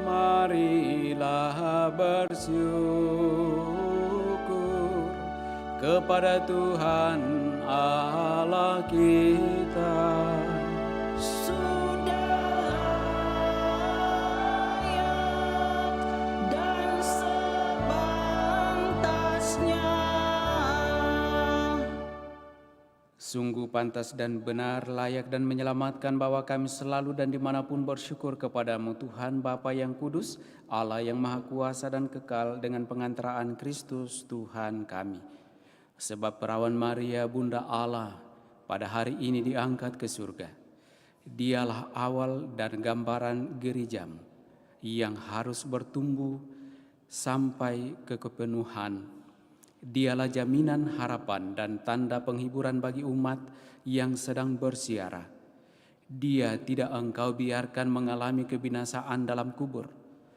Marilah bersyukur kepada Tuhan Allah kita. Sudah layak dan sepantasnya. Sungguh pantas dan benar, layak dan menyelamatkan bahwa kami selalu dan dimanapun bersyukur kepadamu Tuhan Bapa yang kudus, Allah yang maha kuasa dan kekal dengan pengantaraan Kristus Tuhan kami. Sebab perawan Maria Bunda Allah pada hari ini diangkat ke surga. Dialah awal dan gambaran gerejamu yang harus bertumbuh sampai ke kepenuhan. Dialah jaminan harapan dan tanda penghiburan bagi umat yang sedang bersiara. Dia tidak engkau biarkan mengalami kebinasaan dalam kubur,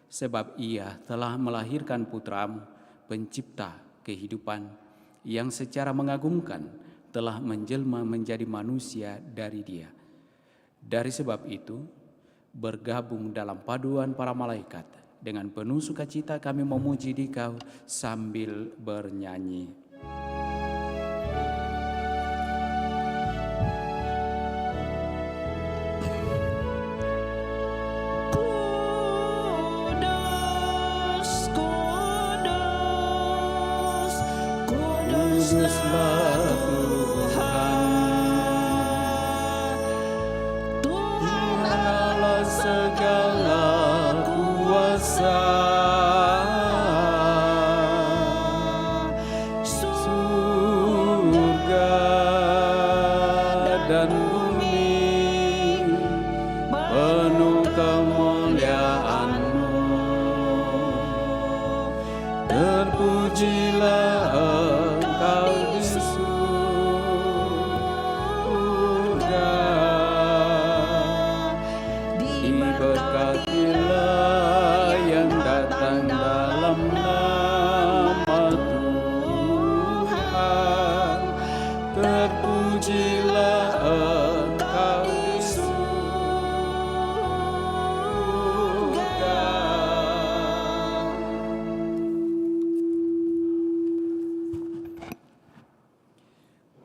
sebab ia telah melahirkan putramu, pencipta kehidupan, yang secara mengagumkan telah menjelma menjadi manusia dari Dia. Dari sebab itu, bergabung dalam paduan para malaikat, dengan penuh sukacita kami memuji Dikau sambil bernyanyi. Kudus, kudus, kuduslah Tuhan, Tuhan Allah segala kuasa. Surga dan bumi penuh kemuliaan-Mu. Terpujilah Engkau di surga. Diberkatilah yang datang dalam nama Tuhan. Terpujilah Engkau di surga.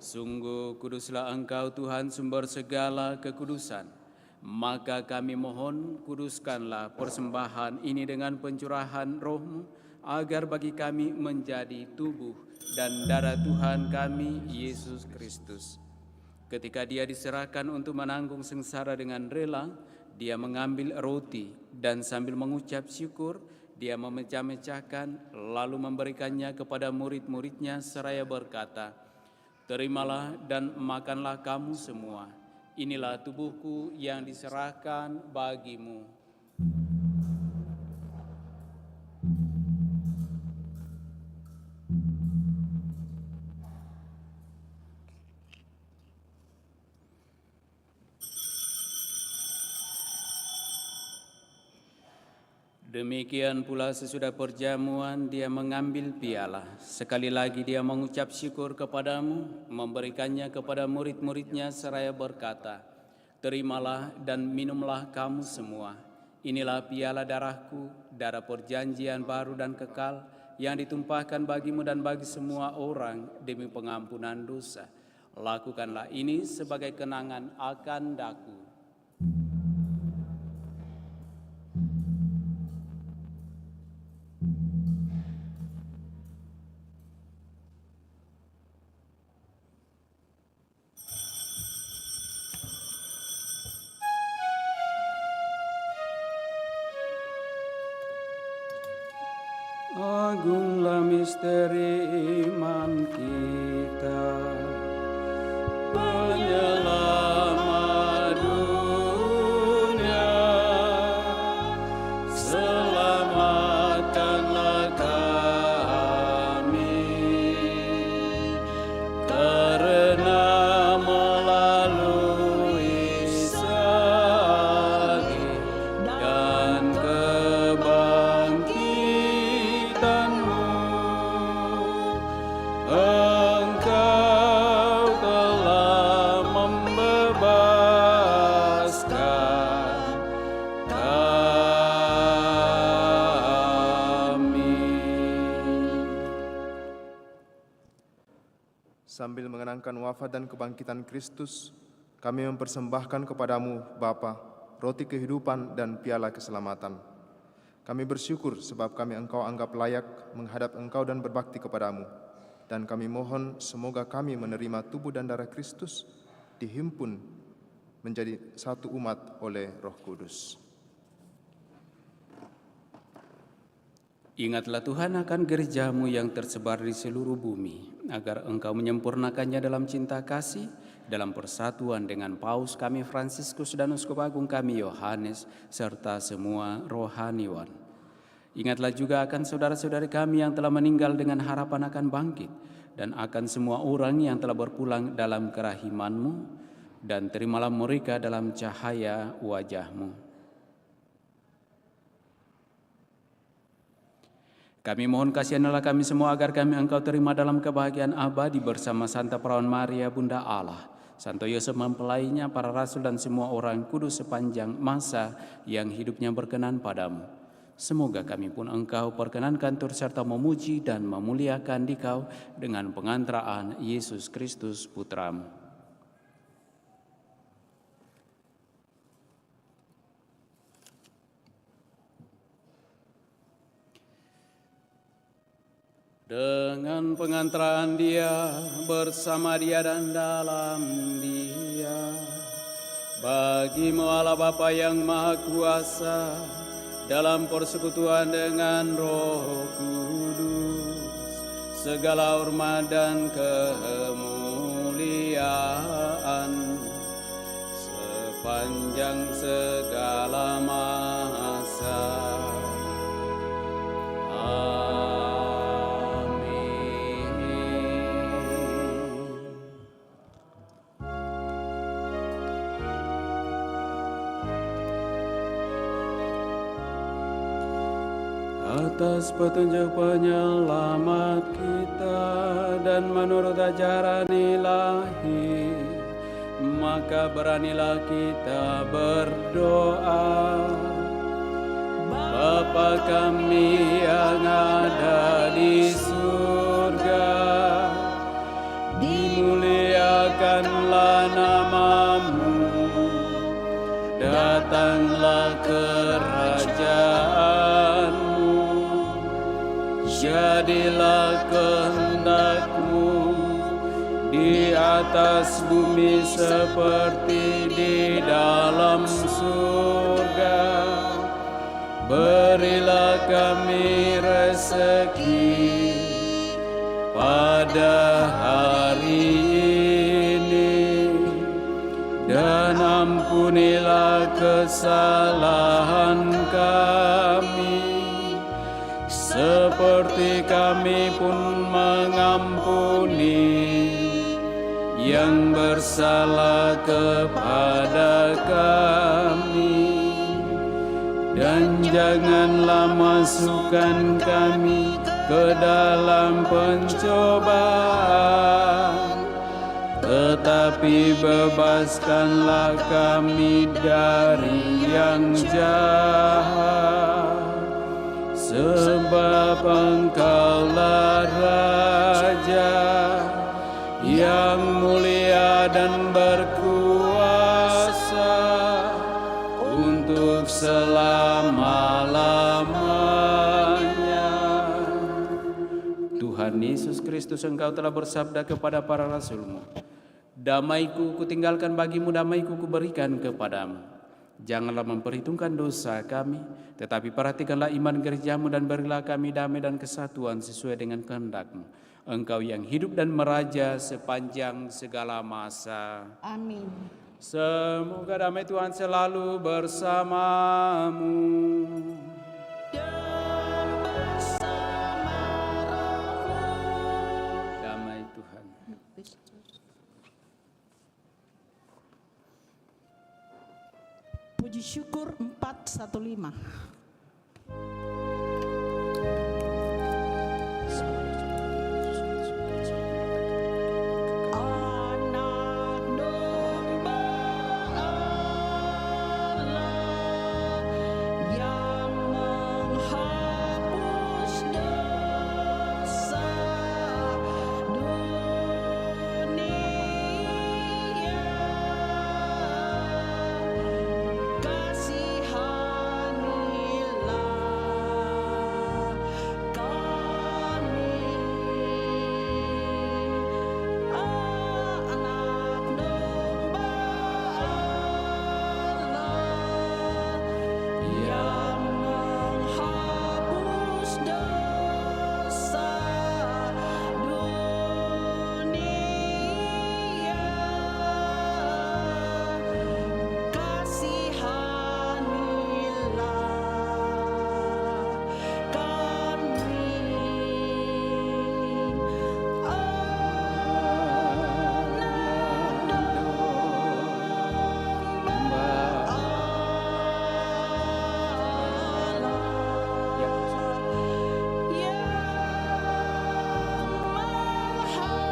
Sungguh kuduslah Engkau Tuhan, sumber segala kekudusan. Maka kami mohon, kuduskanlah persembahan ini dengan pencurahan Roh-Mu, agar bagi kami menjadi tubuh dan darah Tuhan kami, Yesus Kristus. Ketika Dia diserahkan untuk menanggung sengsara dengan rela, Dia mengambil roti dan sambil mengucap syukur, Dia memecah-mecahkan, lalu memberikannya kepada murid-muridnya seraya berkata, "Terimalah dan makanlah kamu semua. Inilah tubuhku yang diserahkan bagimu." Demikian pula sesudah perjamuan Dia mengambil piala. Sekali lagi Dia mengucap syukur kepadamu, memberikannya kepada murid-muridnya seraya berkata, "Terimalah dan minumlah kamu semua. Inilah piala darahku, darah perjanjian baru dan kekal, yang ditumpahkan bagimu dan bagi semua orang demi pengampunan dosa. Lakukanlah ini sebagai kenangan akan Daku." Agunglah misteri iman kita, penyelamat dunia, selamatkanlah kami, karena melalui salib dan kebangkitanmu, Engkau telah membebaskan kami. Sambil mengenangkan wafat dan kebangkitan Kristus, kami mempersembahkan kepadamu, Bapa, roti kehidupan dan piala keselamatan. Kami bersyukur sebab kami Engkau anggap layak menghadap Engkau dan berbakti kepadamu. Dan kami mohon semoga kami menerima tubuh dan darah Kristus dihimpun menjadi satu umat oleh Roh Kudus. Ingatlah Tuhan akan gerejamu yang tersebar di seluruh bumi, agar Engkau menyempurnakannya dalam cinta kasih, dalam persatuan dengan Paus kami Fransiskus dan Uskup Agung kami Yohanes, serta semua rohaniwan. Ingatlah juga akan saudara-saudari kami yang telah meninggal dengan harapan akan bangkit, dan akan semua orang yang telah berpulang dalam kerahiman-Mu, dan terimalah mereka dalam cahaya wajah-Mu. Kami mohon kasihanlah kami semua agar kami Engkau terima dalam kebahagiaan abadi bersama Santa Perawan Maria Bunda Allah, Santo Yosef mempelainya, para rasul dan semua orang kudus sepanjang masa yang hidupnya berkenan padamu. Semoga kami pun Engkau perkenankan turut serta memuji dan memuliakan Dikau dengan pengantaraan Yesus Kristus Putra-Mu. Dengan pengantaraan Dia, bersama Dia dan dalam Dia, bagi-Mu Allah Bapa yang Maha Kuasa, dalam persekutuan dengan Roh Kudus, segala hormat dan kemuliaan sepanjang segala masa. Atas petunjuk penyelamat kita dan menurut ajaran ilahi, maka beranilah kita berdoa. Bapa kami yang ada di surga, dimuliakanlah nama-Mu, datanglah kerajaan-Mu, jadilah kehendak-Mu di atas bumi seperti di dalam surga. Berilah kami rezeki pada hari ini, dan ampunilah kesalahan kami, seperti kami pun mengampuni yang bersalah kepada kami. Dan janganlah masukkan kami ke dalam pencobaan, tetapi bebaskanlah kami dari yang jahat. Sebab Engkaulah Raja yang mulia dan berkuasa untuk selama-lamanya. Tuhan Yesus Kristus, Engkau telah bersabda kepada para rasul-Mu, damai-Ku kutinggalkan bagimu, damai-Ku kuberikan kepadamu. Janganlah memperhitungkan dosa kami, tetapi perhatikanlah iman gerejamu dan berilah kami damai dan kesatuan sesuai dengan kehendak-Mu. Engkau yang hidup dan meraja sepanjang segala masa. Amin. Semoga damai Tuhan selalu bersamamu. Dan bersama rohmu. Damai Tuhan. Puji syukur 415. Anak domba Allah yang menghapus dosa dunia. Kasihanilah kami, anak domba Allah yang menghapus dosa dunia. Kasihanilah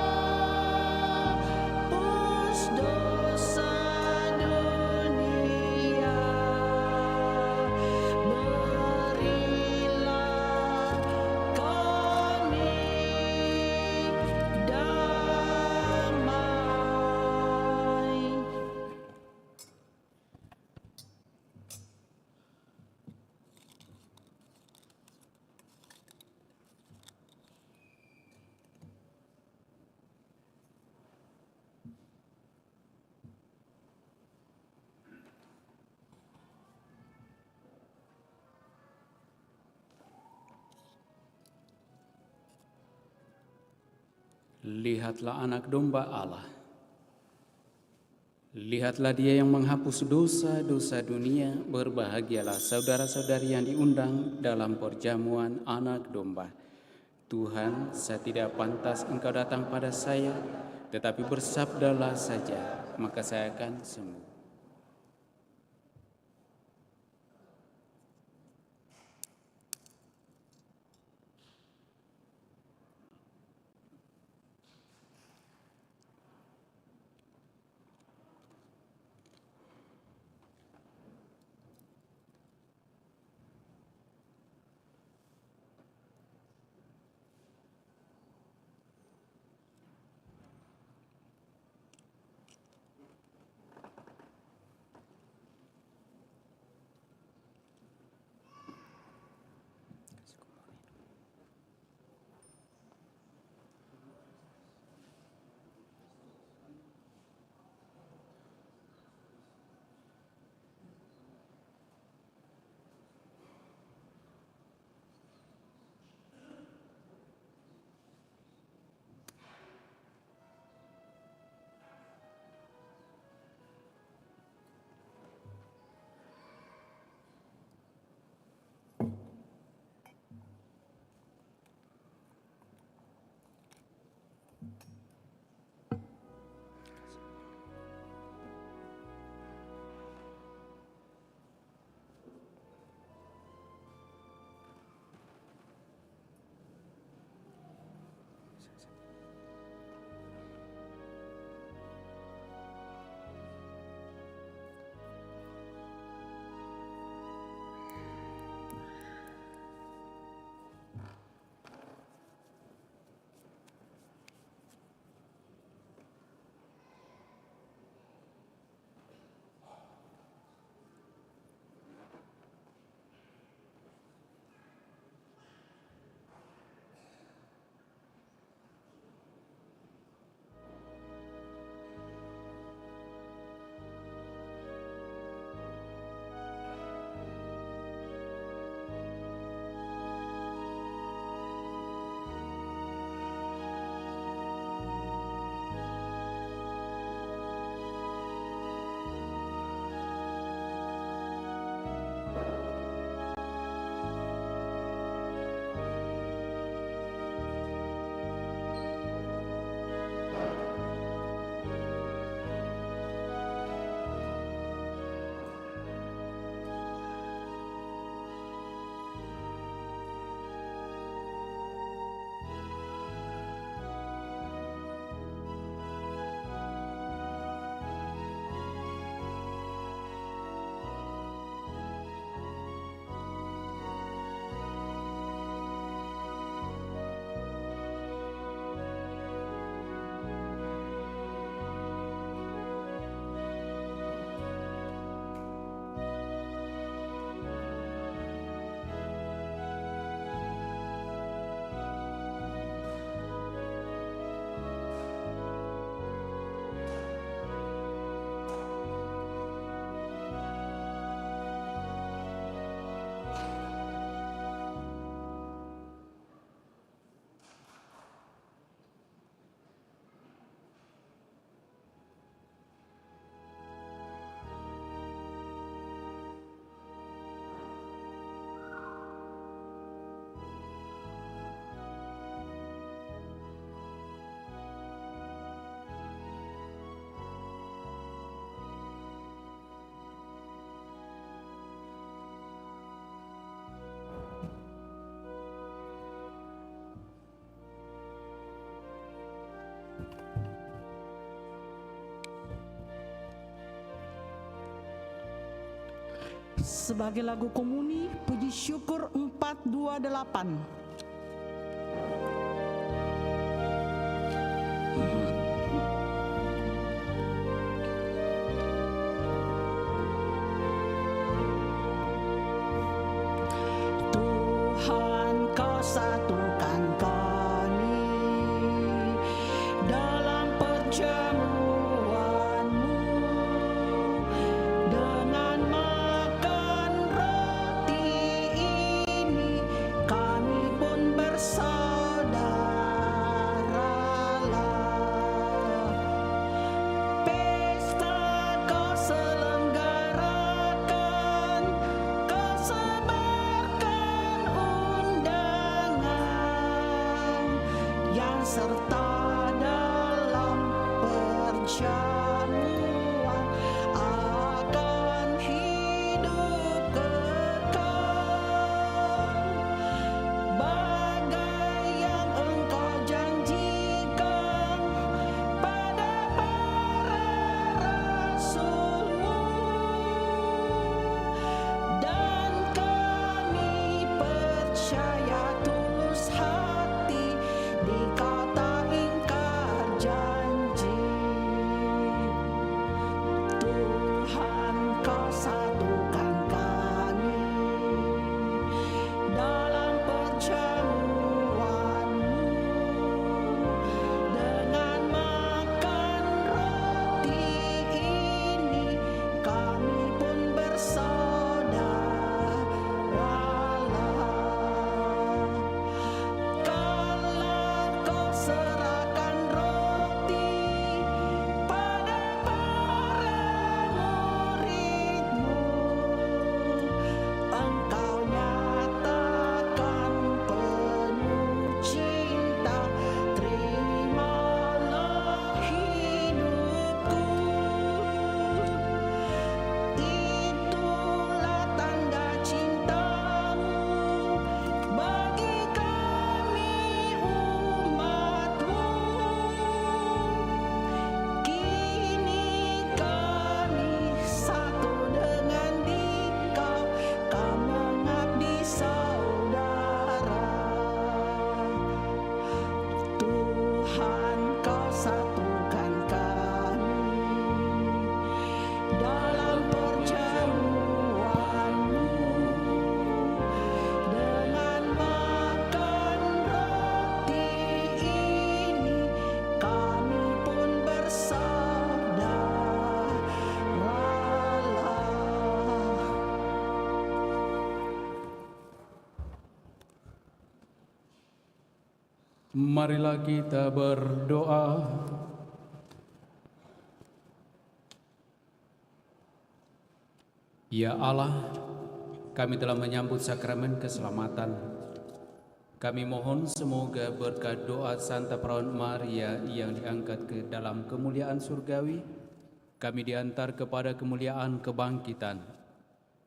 menghapus dosa dunia. Berilah kami damai. Lihatlah anak domba Allah. Lihatlah dia yang menghapus dosa-dosa dunia. Berbahagialah saudara-saudari yang diundang dalam perjamuan anak domba. Tuhan, saya tidak pantas Engkau datang pada saya, tetapi bersabdalah saja, maka saya akan sembuh. Sebagai lagu komuni, puji syukur 428. Tuhan, Kau satukan kami dalam perjamuan-Mu, dengan makan roti ini kami pun bersaudaralah. Pesta Kau selenggarakan, Kau sebarkan undangan yang serta dalam perjamuan akan hidup kekal. Bagai yang Engkau janjikan pada para rasul-Mu, dan kami percaya tulus hati di kata ingkar janji. Tuhan, Kau satukan kami dalam perjamuan-Mu, dengan makan roti ini kami pun bersaudaralah. Kala Kau serahkan roti pada para murid-Mu, Engkau nyatakan penuh cinta, terimalah hidupku. Itulah tanda cinta-Mu bagi kami umat-Mu. Kini kami satu dengan Dikau, Kau mengabdi saudara. Tuhan, Kau satukan kami dalam perjamuan-Mu, dengan makan roti ini kami pun bersaudaralah. Marilah kita berdoa. Ya Allah, kami telah menyambut sakramen keselamatan. Kami mohon semoga berkat doa Santa Perawan Maria yang diangkat ke dalam kemuliaan surgawi, kami diantar kepada kemuliaan kebangkitan.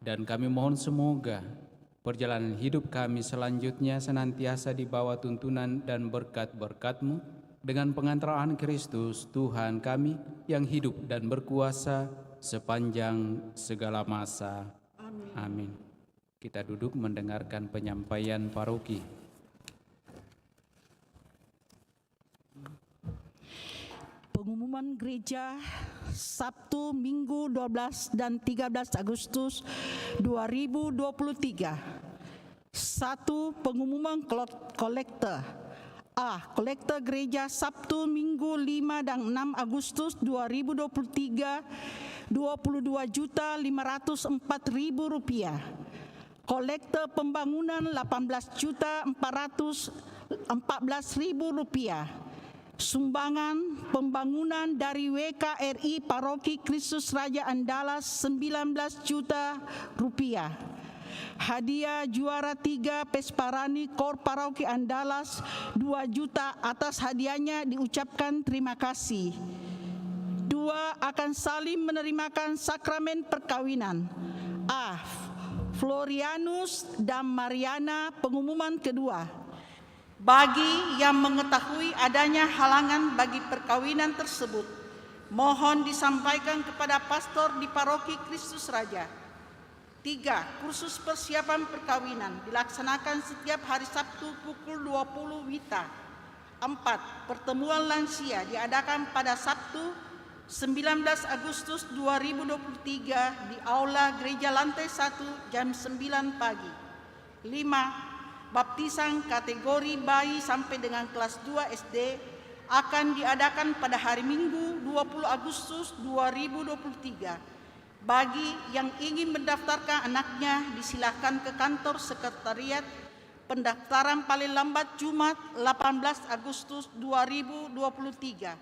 Dan kami mohon semoga perjalanan hidup kami selanjutnya senantiasa di bawah tuntunan dan berkat-berkat-Mu dengan pengantaraan Kristus Tuhan kami yang hidup dan berkuasa sepanjang segala masa. Amin. Kita duduk mendengarkan penyampaian paroki. Pengumuman gereja Sabtu, Minggu 12 dan 13 Agustus 2023. 1. Pengumuman kolektor. A. Kolektor gereja Sabtu, Minggu 5 dan 6 Agustus 2023, Rp22.504.000. Kolektor pembangunan Rp18.414.000. Sumbangan pembangunan dari WKRI Paroki Kristus Raja Andalas Rp19 juta. Hadiah juara 3 Pesparani Kor Paroki Andalas 2 juta. Atas hadiahnya diucapkan terima kasih. 2. Akan saling menerimakan sakramen perkawinan. A. Florianus dan Mariana. Pengumuman kedua. Bagi yang mengetahui adanya halangan bagi perkawinan tersebut, mohon disampaikan kepada pastor di Paroki Kristus Raja. 3. Kursus persiapan perkawinan dilaksanakan setiap hari Sabtu pukul 20 WITA. 4. Pertemuan lansia diadakan pada Sabtu 19 Agustus 2023 di Aula Gereja Lantai 1 jam 9 pagi. 5. Baptisan kategori bayi sampai dengan kelas 2 SD akan diadakan pada hari Minggu 20 Agustus 2023. Bagi yang ingin mendaftarkan anaknya, disilakan ke kantor sekretariat pendaftaran paling lambat Jumat 18 Agustus 2023.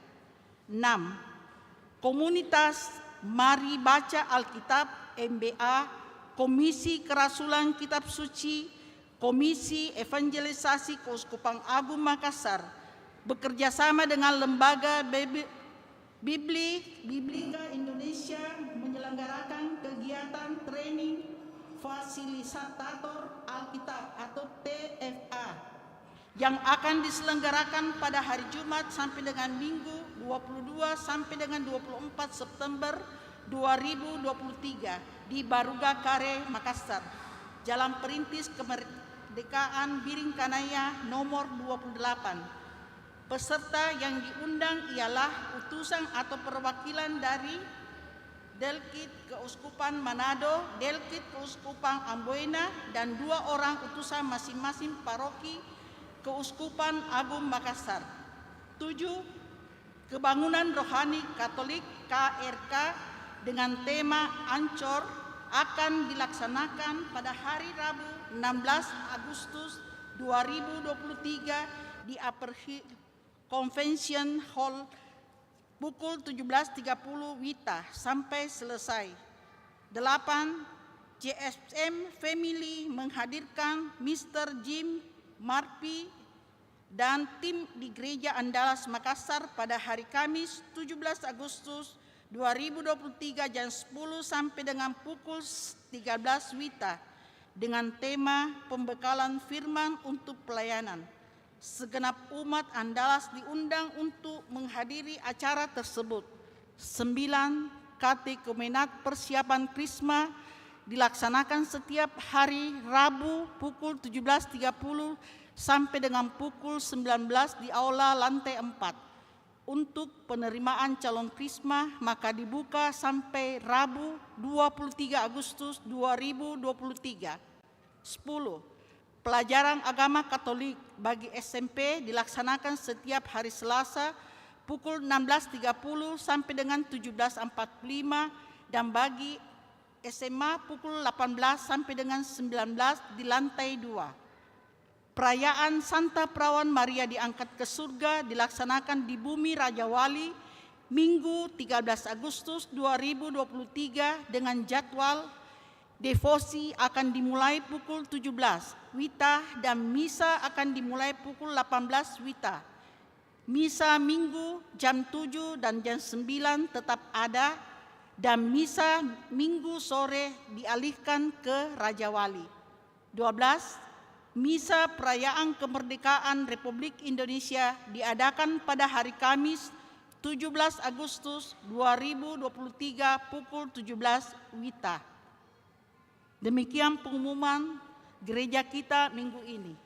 6. Komunitas Mari Baca Alkitab MBA, Komisi Kerasulan Kitab Suci, Komisi Evangelisasi Keuskupan Agung Makassar bekerjasama dengan Lembaga Biblika Indonesia menyelenggarakan kegiatan training fasilitator Alkitab atau TFA yang akan diselenggarakan pada hari Jumat sampai dengan Minggu 22 sampai dengan 24 September 2023 di Baruga Kare, Makassar. Jalan Perintis Kemerdekaan Biringkanaya nomor 28. Peserta yang diundang ialah utusan atau perwakilan dari Delkit Keuskupan Manado, Delkit Keuskupan Amboina, dan 2 orang utusan masing-masing paroki Keuskupan Agung Makassar. 7. Kebangunan Rohani Katolik KRK dengan tema Ancor akan dilaksanakan pada hari Rabu 16 Agustus 2023 di Upper Hill Convention Hall pukul 17.30 WITA sampai selesai. 8. JSM Family menghadirkan Mr. Jim Marpi dan tim di Gereja Andalas Makassar pada hari Kamis 17 Agustus 2023 jam 10 sampai dengan pukul 13 WITA dengan tema pembekalan firman untuk pelayanan. Segenap umat Andalas diundang untuk menghadiri acara tersebut. 9. Katekomenat persiapan Krisma dilaksanakan setiap hari Rabu pukul 17.30 sampai dengan pukul 19 di Aula Lantai 4. Untuk penerimaan calon Krisma maka dibuka sampai Rabu 23 Agustus 2023. 10. Pelajaran agama Katolik bagi SMP dilaksanakan setiap hari Selasa pukul 16.30 sampai dengan 17.45 dan bagi SMA pukul 18 sampai dengan 19 di lantai 2. Perayaan Santa Perawan Maria diangkat ke surga dilaksanakan di Bumi Raja Wali Minggu 13 Agustus 2023 dengan jadwal devosi akan dimulai pukul 17 WITA dan misa akan dimulai pukul 18 WITA. Misa Minggu jam 7 dan jam 9 tetap ada dan misa Minggu sore dialihkan ke Raja Wali. 12. Misa perayaan kemerdekaan Republik Indonesia diadakan pada hari Kamis 17 Agustus 2023 pukul 17 WITA. Demikian pengumuman gereja kita minggu ini.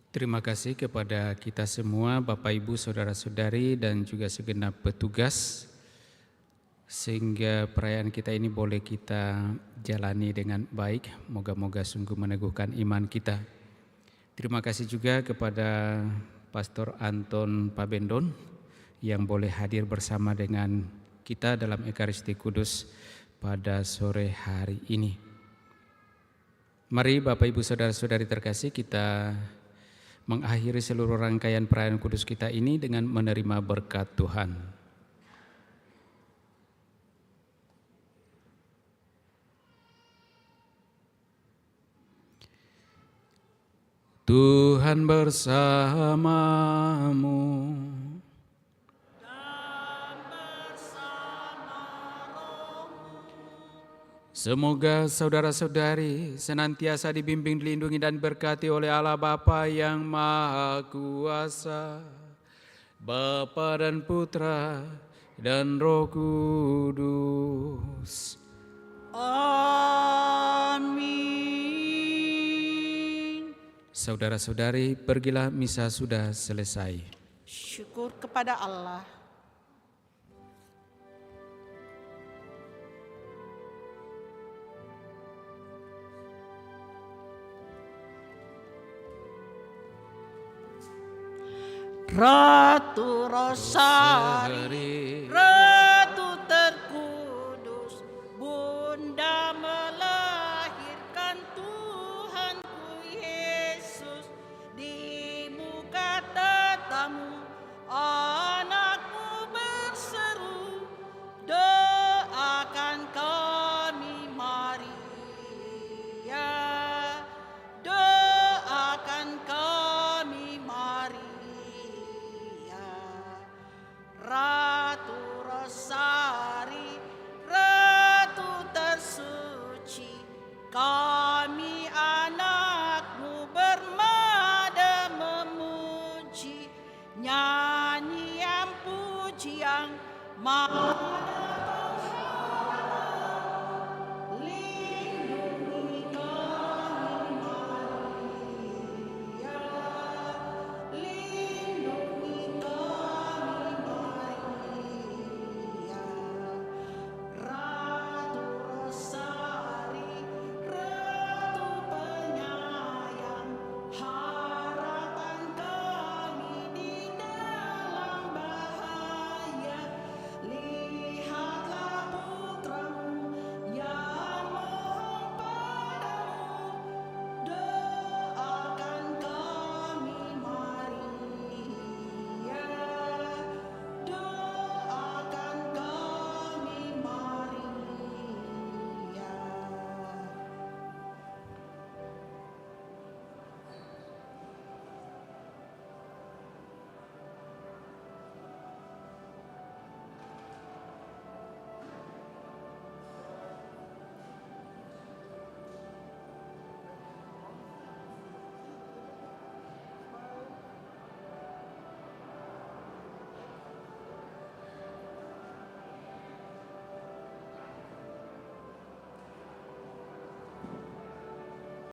Terima kasih kepada kita semua, Bapak Ibu, Saudara-saudari, dan juga segenap petugas, sehingga perayaan kita ini boleh kita jalani dengan baik. Moga-moga sungguh meneguhkan iman kita. Terima kasih juga kepada Pastor Anton Pabendon yang boleh hadir bersama dengan kita dalam Ekaristi Kudus pada sore hari ini. Mari Bapak Ibu Saudara-saudari terkasih, kita mengakhiri seluruh rangkaian perayaan kudus kita ini dengan menerima berkat Tuhan. Tuhan bersamamu. Semoga saudara-saudari senantiasa dibimbing, dilindungi, dan berkati oleh Allah Bapa yang Maha Kuasa, Bapa dan Putra dan Roh Kudus. Amin. Saudara-saudari, pergilah, misa sudah selesai. Syukur kepada Allah. Ratu Rosari, Ratu terkudus, Bunda melahirkan Tuhanku Yesus. Di muka tatamu anakmu berseru, doakan kami Maria, doakan kami Maria. Ratu Rosari, Ratu tersuci, kami anakmu bermada memuji, nyanyian pujian,